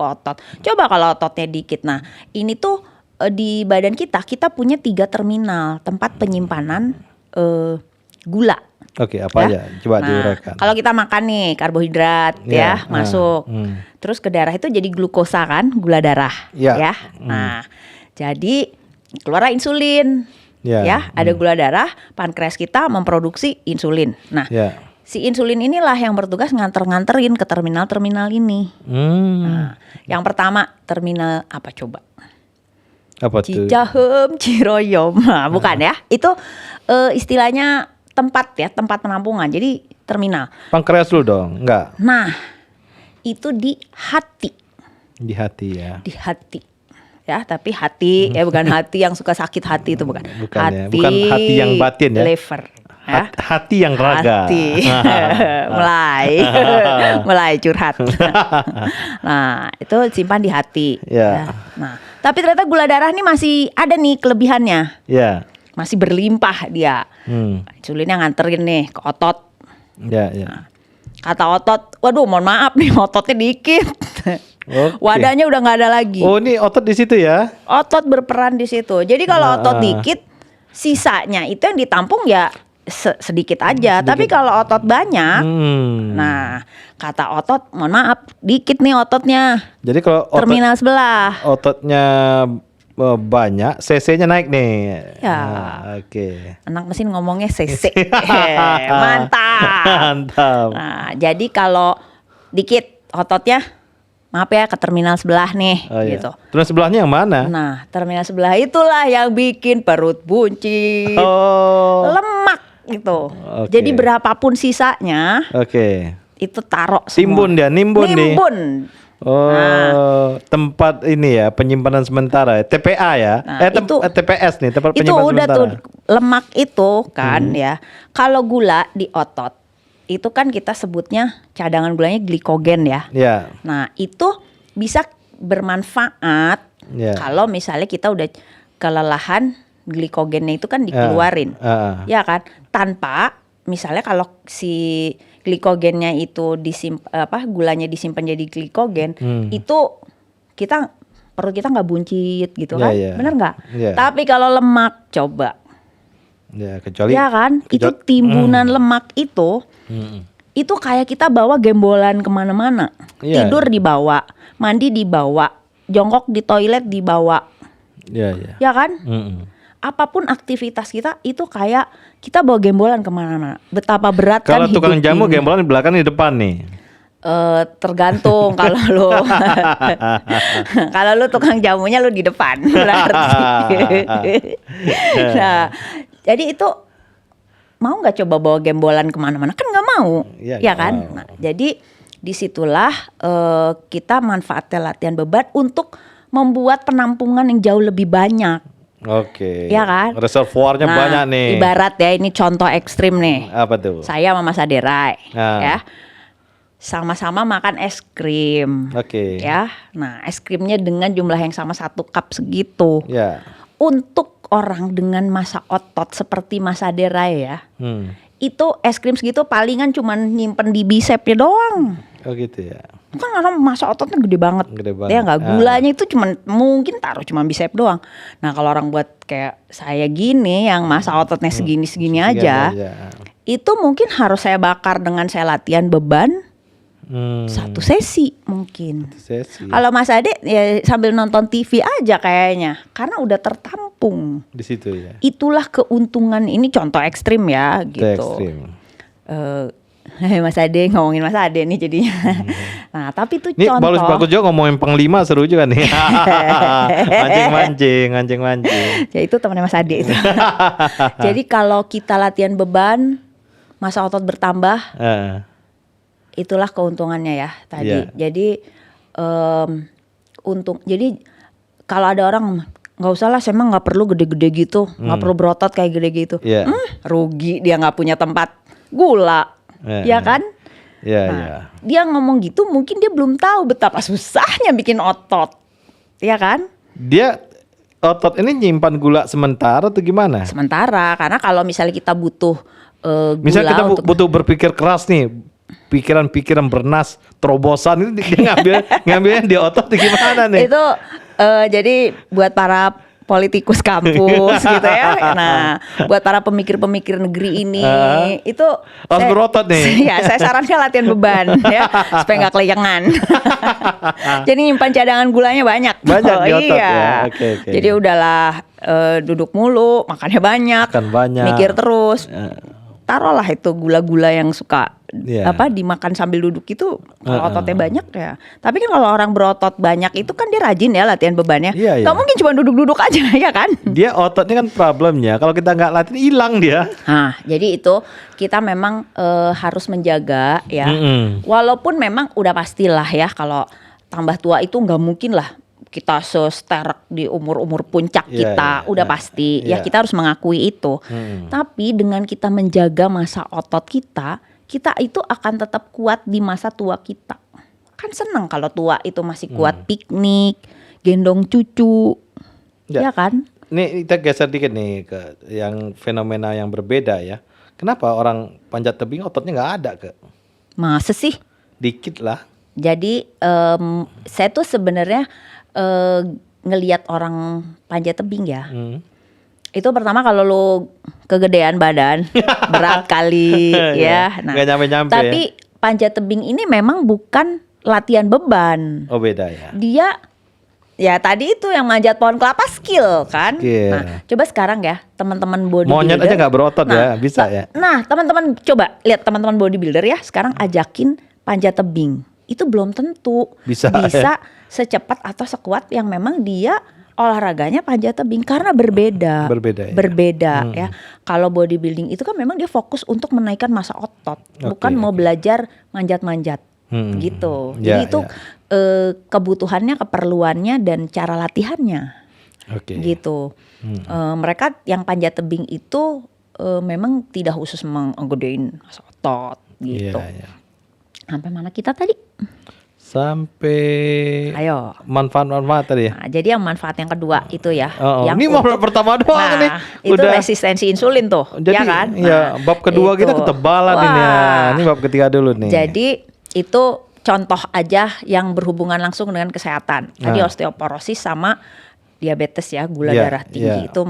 S1: otot. Coba kalau ototnya dikit. Nah ini tuh di badan kita punya 3 terminal tempat penyimpanan gula.
S2: Apa aja? Coba diuraikan.
S1: Kalau kita makan nih karbohidrat masuk, terus ke darah itu jadi glukosa kan, gula darah. Ya. Nah jadi keluar insulin. Ada gula darah, pankreas kita memproduksi insulin. Nah. Si insulin inilah yang bertugas nganterin ke terminal-terminal ini. Nah, yang pertama terminal apa coba?
S2: Apa tuh?
S1: Cicahem, Ciroyom. Nah, bukan ya? Itu istilahnya tempat penampungan. Jadi terminal.
S2: Pankreas lu dong, enggak?
S1: Nah, itu di hati.
S2: Di hati ya.
S1: Di hati. Ya, tapi hati bukan hati yang suka sakit hati itu bukan.
S2: Bukan hati yang batin ya.
S1: Liver. Ya?
S2: Hati yang raga.
S1: mulai curhat. Nah itu simpan di hati. Nah tapi ternyata gula darah ini masih ada nih kelebihannya. Masih berlimpah dia. Insulinnya nganterin nih ke otot. Nah, kata otot, waduh mohon maaf nih ototnya dikit. Wadahnya udah nggak ada lagi.
S2: Oh ini otot di situ ya?
S1: Otot berperan di situ. Jadi kalau otot dikit, sisanya itu yang ditampung ya sedikit aja. Tapi kalau otot banyak, nah kata otot, mohon maaf, dikit nih ototnya.
S2: Jadi kalau
S1: terminal sebelah,
S2: ototnya banyak, cc-nya naik nih. Anak mesin ngomongnya cc.
S1: Mantap. Nah, jadi kalau dikit ototnya, maaf ya ke terminal sebelah nih, gitu.
S2: Terminal sebelahnya yang mana?
S1: Nah, terminal sebelah itulah yang bikin perut buncit, lemak. gitu.
S2: Oke.
S1: Jadi berapapun sisanya
S2: Oke.
S1: itu taruh semua.
S2: Timbun dia, nimbun nih.
S1: Nimbun.
S2: Oh, tempat ini ya, penyimpanan sementara ya. TPA ya.
S1: Nah,
S2: TPS nih, tempat
S1: itu
S2: penyimpanan
S1: udah
S2: sementara.
S1: tuh lemak itu kan ya. Kalau gula di otot itu kan kita sebutnya cadangan gulanya glikogen ya.
S2: Ya.
S1: Nah, itu bisa bermanfaat
S2: Ya.
S1: kalau misalnya kita udah kelelahan, glikogennya itu kan dikeluarin. Ya kan? Tanpa misalnya kalau si glikogennya itu gulanya disimpan jadi glikogen, itu perut kita nggak buncit gitu kan, bener nggak? Tapi kalau lemak coba,
S2: kecuali
S1: ya kan, itu timbunan lemak itu kayak kita bawa gembolan kemana-mana, tidur dibawa, mandi dibawa, jongkok di toilet dibawa, ya kan? Apapun aktivitas kita itu kayak kita bawa gembolan kemana-mana. Betapa berat kan hidup.
S2: Kalau tukang jamu gembolan di belakang di depan nih.
S1: Tergantung kalau lu kalau lu tukang jamunya lu di depan berarti. Nah, jadi itu mau nggak coba bawa gembolan kemana-mana? Kan nggak mau, ya kan? Nah, jadi disitulah kita manfaatkan latihan beban untuk membuat penampungan yang jauh lebih banyak.
S2: Oke.
S1: Ya kan?
S2: Reservoirnya banyak nih.
S1: Ibarat ya, ini contoh ekstrim nih.
S2: Apa tuh?
S1: Saya sama Mas Aderai, ya. Sama-sama makan es krim.
S2: Oke.
S1: Ya. Nah, es krimnya dengan jumlah yang sama 1 cup segitu.
S2: Ya.
S1: Untuk orang dengan massa otot seperti Mas Aderai ya. Itu es krim segitu palingan cuman nyimpen di bisepnya doang.
S2: Oh gitu ya.
S1: Kan orang massa ototnya gede banget.
S2: Ya
S1: nggak, gulanya itu cuman mungkin taruh cuma bisep doang. Nah, kalau orang buat kayak saya gini yang massa ototnya segini aja, itu mungkin harus saya bakar dengan saya latihan beban 1 sesi mungkin. Kalau Mas Ade ya sambil nonton TV aja kayaknya, karena udah tertampung
S2: di situ ya.
S1: Itulah keuntungan, ini contoh ekstrim ya gitu. Mas Ade, ngomongin Mas Ade nih jadinya. Nah, tapi itu
S2: ini
S1: contoh.
S2: Bagus juga ngomongin Panglima, seru juga nih. Mancing.
S1: Ya itu temannya Mas Ade itu. Jadi kalau kita latihan beban, massa otot bertambah. Itulah keuntungannya ya tadi. Jadi jadi kalau ada orang nggak usah lah, saya emang nggak perlu gede-gede gitu, nggak perlu berotot kayak gede gitu. Rugi dia nggak punya tempat gula. Ya kan? Dia ngomong gitu mungkin dia belum tahu betapa susahnya bikin otot. Ya kan?
S2: Dia otot ini nyimpan gula sementara atau gimana?
S1: Sementara, karena kalau misalnya kita butuh gula,
S2: misalnya kita butuh berpikir keras nih, pikiran-pikiran bernas, terobosan, ini dia ngambilnya di otot gimana nih?
S1: Itu jadi buat para politikus kampus gitu ya. Nah, buat para pemikir-pemikir negeri ini itu
S2: harus berotot nih.
S1: Ya, saya sarankan latihan beban ya supaya nggak kelayangan. Jadi nyimpan cadangan gulanya banyak.
S2: Banyak di otot
S1: iya.
S2: ya. Okay.
S1: Jadi udahlah duduk mulu, makannya banyak, mikir terus. Taruhlah itu gula-gula yang suka dimakan sambil duduk itu, kalau ototnya banyak ya. Tapi kan kalau orang berotot banyak itu kan dia rajin ya latihan bebannya. Gak mungkin cuma duduk-duduk aja ya kan.
S2: Dia ototnya kan problemnya, kalau kita nggak latihan hilang dia.
S1: Nah, jadi itu kita memang harus menjaga ya. Walaupun memang udah pastilah ya kalau tambah tua itu nggak mungkin lah kita sesterek di umur-umur puncak kita, udah pasti ya, kita harus mengakui itu. Tapi dengan kita menjaga massa otot kita itu akan tetap kuat di masa tua kita. Kan senang kalau tua itu masih kuat piknik, gendong cucu, ya kan?
S2: Nih kita geser dikit nih ke yang fenomena yang berbeda ya. Kenapa orang panjat tebing ototnya nggak ada ke?
S1: Masa sih?
S2: Dikit lah.
S1: Jadi saya tuh sebenarnya ngelihat orang panjat tebing ya. Itu pertama kalau lu kegedean badan, berat kali ya. Nah,
S2: nggak nyampe-nyampe.
S1: Tapi panjat tebing ini memang bukan latihan beban.
S2: Oh beda ya.
S1: Dia ya tadi itu yang manjat pohon kelapa skill kan. Nah, coba sekarang ya teman-teman bodybuilder.
S2: Monyet aja nggak berotot ya, bisa ya.
S1: Nah, teman-teman coba lihat teman-teman bodybuilder ya, sekarang ajakin panjat tebing. Itu belum tentu bisa ya? Secepat atau sekuat yang memang dia olahraganya panjat tebing karena berbeda. Berbeda ya. Kalau bodybuilding itu kan memang dia fokus untuk menaikkan massa otot, bukan mau belajar manjat-manjat gitu. Jadi itu kebutuhannya, keperluannya dan cara latihannya. Gitu. Mereka yang panjat tebing itu memang tidak khusus menggedein massa otot gitu. Sampai mana kita tadi?
S2: Sampai manfaat-manfaat tadi ya.
S1: Nah, jadi yang manfaat yang kedua itu ya.
S2: Yang ini mau pertama doang nih.
S1: Itu resistensi insulin tuh,
S2: jadi,
S1: ya kan?
S2: Iya, bab kedua kita ketebalan ini ya. Ini bab ketiga dulu nih.
S1: Jadi itu contoh aja yang berhubungan langsung dengan kesehatan. Tadi osteoporosis sama diabetes ya, gula darah tinggi itu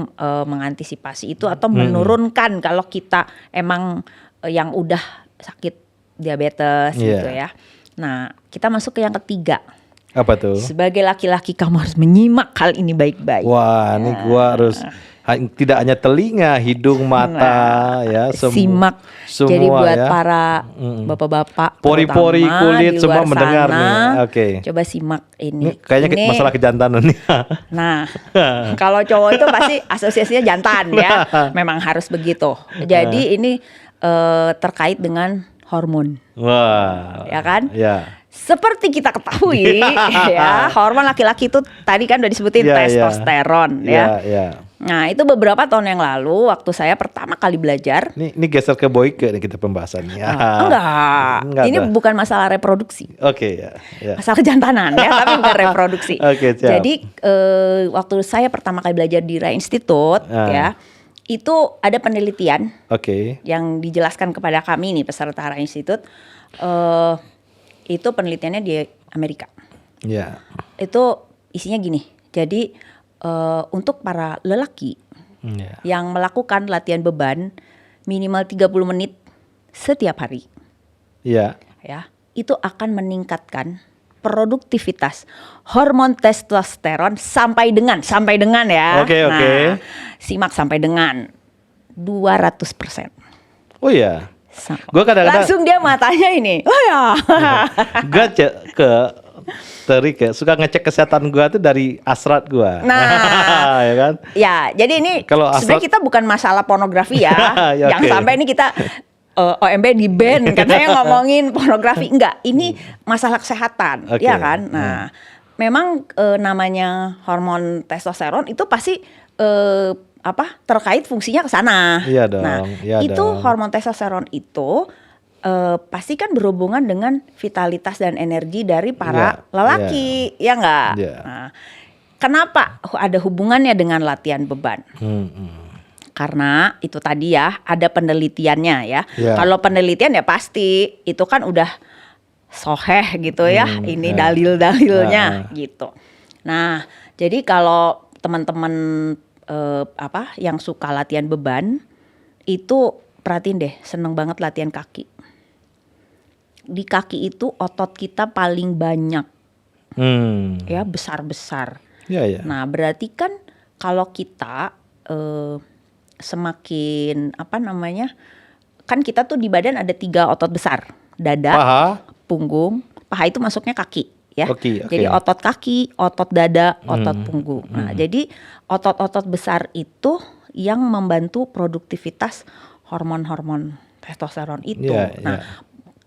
S1: mengantisipasi itu atau menurunkan kalau kita emang yang udah sakit diabetes gitu ya. Nah, kita masuk ke yang ketiga.
S2: Apa tuh?
S1: Sebagai laki-laki kamu harus menyimak hal ini baik-baik.
S2: Wah, ini gua harus tidak hanya telinga, hidung, mata, ya,
S1: simak.
S2: Semua
S1: jadi buat
S2: ya.
S1: Para bapak-bapak,
S2: pori-pori kulit semua mendengar
S1: sana,
S2: nih.
S1: Coba simak ini.
S2: Kayaknya masalah kejantanan nih.
S1: Nah, kalau cowok itu pasti asosiasinya jantan ya. Memang harus begitu. Jadi ini terkait dengan hormon.
S2: Wah.
S1: Ya kan?
S2: Ya.
S1: Seperti kita ketahui ya, hormon laki-laki itu tadi kan udah disebutin testosteron ya. Nah, itu beberapa tahun yang lalu waktu saya pertama kali belajar.
S2: Ini geser ke Boyke nih kita pembahasannya.
S1: Enggak. Ini bukan masalah reproduksi.
S2: Ya.
S1: Masalah kejantanan ya, tapi bukan reproduksi.
S2: Siap.
S1: Jadi waktu saya pertama kali belajar di Rai Institute ya, itu ada penelitian yang dijelaskan kepada kami nih peserta Rai Institute. Itu penelitiannya di Amerika. Itu isinya gini. Jadi untuk para lelaki yang melakukan latihan beban minimal 30 menit setiap hari. Ya, itu akan meningkatkan produktivitas hormon testosteron sampai dengan ya. Nah, simak sampai dengan 200%.
S2: Oh iya. Gua kadang-kadang
S1: langsung dia matanya ini. Oh ya.
S2: Gua suka ngecek kesehatan gua tuh dari hasrat gua.
S1: Nah,
S2: ya kan?
S1: Ya, jadi ini sebenarnya kita bukan masalah pornografi ya. Jangan sampai ini kita OMB di ban katanya ngomongin pornografi. Enggak, ini masalah kesehatan, ya kan? Nah, memang namanya hormon testosteron itu pasti terkait fungsinya ke sana.
S2: Iya dong.
S1: Nah, itu hormon testosteron itu pasti kan berhubungan dengan vitalitas dan energi dari para lelaki, ya enggak? Nah, kenapa ada hubungannya dengan latihan beban? Karena itu tadi ya, ada penelitiannya ya. Kalau penelitian ya pasti itu kan udah soheh gitu ya, ini dalil-dalilnya gitu. Nah, jadi kalau teman-teman yang suka latihan beban itu perhatiin deh, seneng banget latihan kaki. Di kaki itu otot kita paling banyak, ya besar-besar. Nah, berarti kan kalau kita semakin kan kita tuh di badan ada 3 otot besar, dada,
S2: paha,
S1: punggung, paha itu masuknya kaki ya. Jadi otot kaki, otot dada, otot punggung. Nah, jadi otot-otot besar itu yang membantu produktivitas hormon-hormon testosteron itu.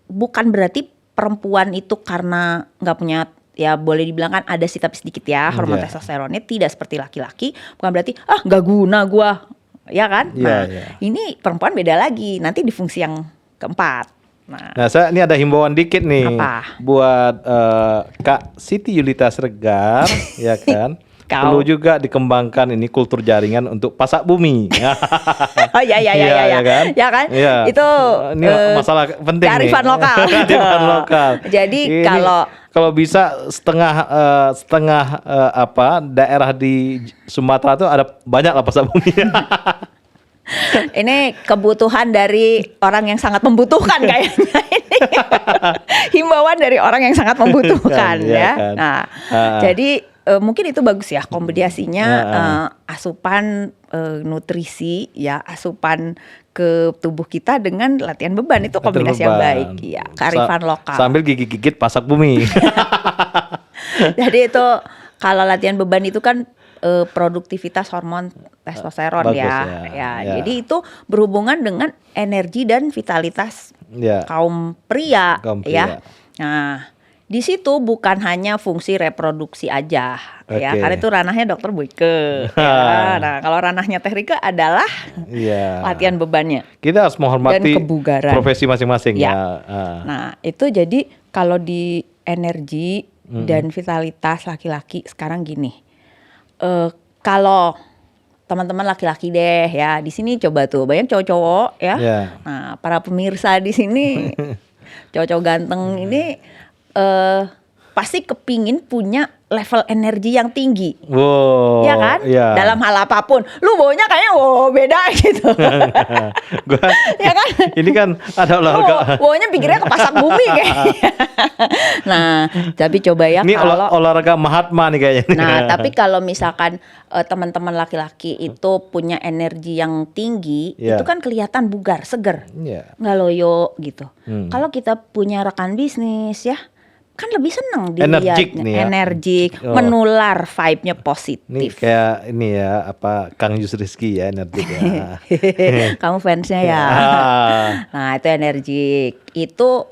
S1: Bukan berarti perempuan itu karena nggak punya, ya boleh dibilang kan ada sih tapi sedikit ya hormon testosteronnya, tidak seperti laki-laki. Bukan berarti nggak guna gua, ya kan? Ini perempuan beda lagi. Nanti di fungsi yang keempat.
S2: Nah, saya ini ada himbauan dikit nih.
S1: Apa?
S2: Buat Kak Siti Yulita Sregar, ya kan? Perlu juga dikembangkan ini kultur jaringan untuk pasak bumi.
S1: Oh ya kan? Ya kan? Itu
S2: ini masalah penting
S1: kearifan
S2: nih.
S1: lokal.
S2: Kearifan lokal.
S1: Jadi
S2: ini, kalau bisa setengah daerah di Sumatera tuh ada banyak lah pasak bumi.
S1: Ini kebutuhan dari orang yang sangat membutuhkan kayaknya ini. Himbauan dari orang yang sangat membutuhkan ya.
S2: Kan?
S1: Nah, jadi mungkin itu bagus ya kombinasinya asupan nutrisi ya, asupan ke tubuh kita dengan latihan beban, itu kombinasi yang baik ya, kearifan lokal.
S2: Sambil gigit-gigit pasak bumi.
S1: Jadi itu kalau latihan beban itu kan produktivitas hormon testosteron
S2: Bagus
S1: ya. Jadi itu berhubungan dengan energi dan vitalitas kaum pria. Ya. Nah, di situ bukan hanya fungsi reproduksi aja ya, karena itu ranahnya dokter Boyke. Ya. Nah, kalau ranahnya Teh Rike adalah latihan bebannya.
S2: Kita harus menghormati
S1: dan kebugaran.
S2: Profesi masing-masing ya.
S1: Nah, itu jadi kalau di energi dan vitalitas laki-laki sekarang gini. Kalau teman-teman laki-laki deh ya, di sini coba tuh banyak cowok-cowok ya. Nah, para pemirsa di sini cowok-cowok ganteng ini pasti kepingin punya level energi yang tinggi, ya kan? Dalam hal apapun, lu baunya kayaknya beda gitu. Ya kan?
S2: Ini kan ada olahraga.
S1: Baunya pikirnya ke pasak bumi kayaknya. Nah, tapi coba ya
S2: ini
S1: kalau
S2: olahraga Mahatma nih kayaknya.
S1: Nah, tapi kalau misalkan teman-teman laki-laki itu punya energi yang tinggi, itu kan kelihatan bugar, seger, nggak loyo gitu. Kalau kita punya rekan bisnis ya, kan lebih seneng dilihatnya, energik, menular vibe-nya positif.
S2: Ini kayak ini ya, Kang Yus Rizky ya, energik ya.
S1: Kamu fansnya ya. Nah, itu energik. Itu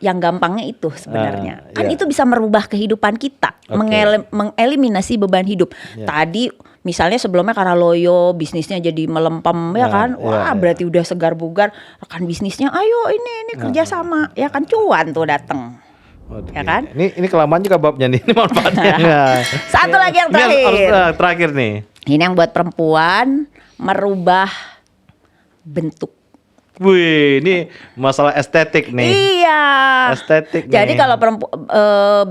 S1: yang gampangnya itu sebenarnya. Kan itu bisa merubah kehidupan kita, mengeliminasi beban hidup. Tadi misalnya sebelumnya karena loyo, bisnisnya jadi melempem ya kan. Wah, berarti udah segar bugar, rekan bisnisnya ayo ini kerja sama, ya kan, cuan tuh dateng. Ya kan?
S2: Ini kelamaan juga babnya nih, ini manfaatnya.
S1: Satu lagi yang terakhir.
S2: Ini terakhir nih.
S1: Ini yang buat perempuan, merubah bentuk.
S2: Wih, ini masalah estetik nih.
S1: Iya.
S2: Estetik.
S1: Jadi
S2: nih.
S1: kalau perempuan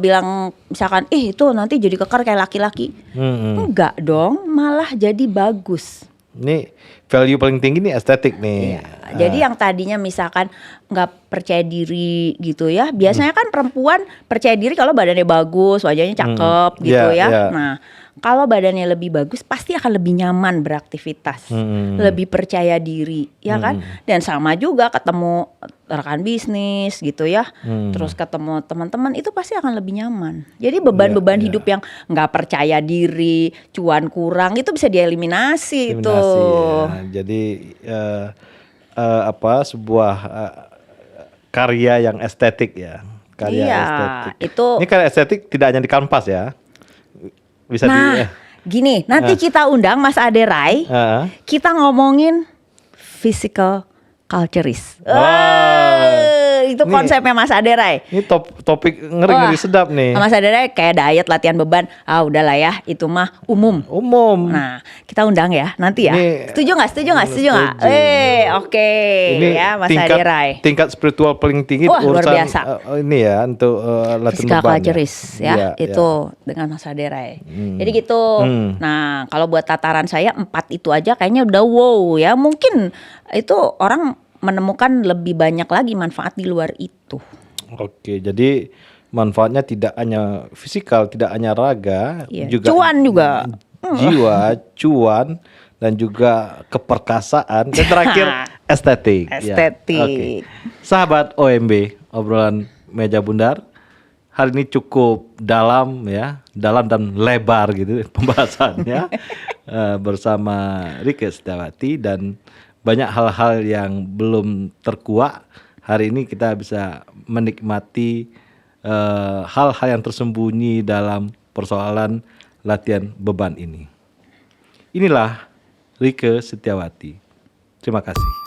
S1: bilang misalkan, itu nanti jadi kekar kayak laki-laki. Enggak dong, malah jadi bagus.
S2: Ini value paling tinggi nih estetik nih.
S1: Iya. Jadi yang tadinya misalkan nggak percaya diri gitu ya, biasanya kan perempuan percaya diri kalau badannya bagus, wajahnya cakep gitu ya. Nah, kalau badannya lebih bagus pasti akan lebih nyaman beraktivitas, lebih percaya diri, ya kan? Dan sama juga ketemu rekan bisnis gitu ya, terus ketemu teman-teman itu pasti akan lebih nyaman. Jadi beban-beban hidup yang nggak percaya diri, cuan kurang itu bisa dieliminasi itu.
S2: Ya. Jadi sebuah karya yang estetik ya, estetik. Ini karya estetik tidak hanya di kanvas ya. Bisa
S1: gini, nanti kita undang Mas Aderai, kita ngomongin physical culturist. Itu konsepnya Mas Aderai.
S2: Ini topik ngeri-ngeri sedap nih.
S1: Mas Aderai kayak diet, latihan beban. Udahlah ya, itu mah umum. Nah, kita undang ya nanti ya. Setuju nggak? Oke. Ya Mas Aderai.
S2: Tingkat spiritual paling tinggi
S1: luar biasa.
S2: Ini ya untuk latihan
S1: physical
S2: beban.
S1: Culturist ya, itu dengan Mas Aderai. Jadi gitu. Nah, kalau buat tataran saya 4 itu aja kayaknya udah wow ya. Mungkin itu orang menemukan lebih banyak lagi manfaat di luar itu. Oke,
S2: jadi manfaatnya tidak hanya fisikal, tidak hanya raga, juga
S1: cuan juga.
S2: Jiwa, cuan, dan juga keperkasaan. Dan terakhir estetik.
S1: Estetik.
S2: Sahabat OMB, obrolan meja bundar. Hari ini cukup dalam ya, dalam dan lebar gitu pembahasannya bersama Rike Setiawati, dan banyak hal-hal yang belum terkuak. Hari ini kita bisa menikmati hal-hal yang tersembunyi dalam persoalan latihan beban ini. Inilah Rike Setiawati. Terima kasih.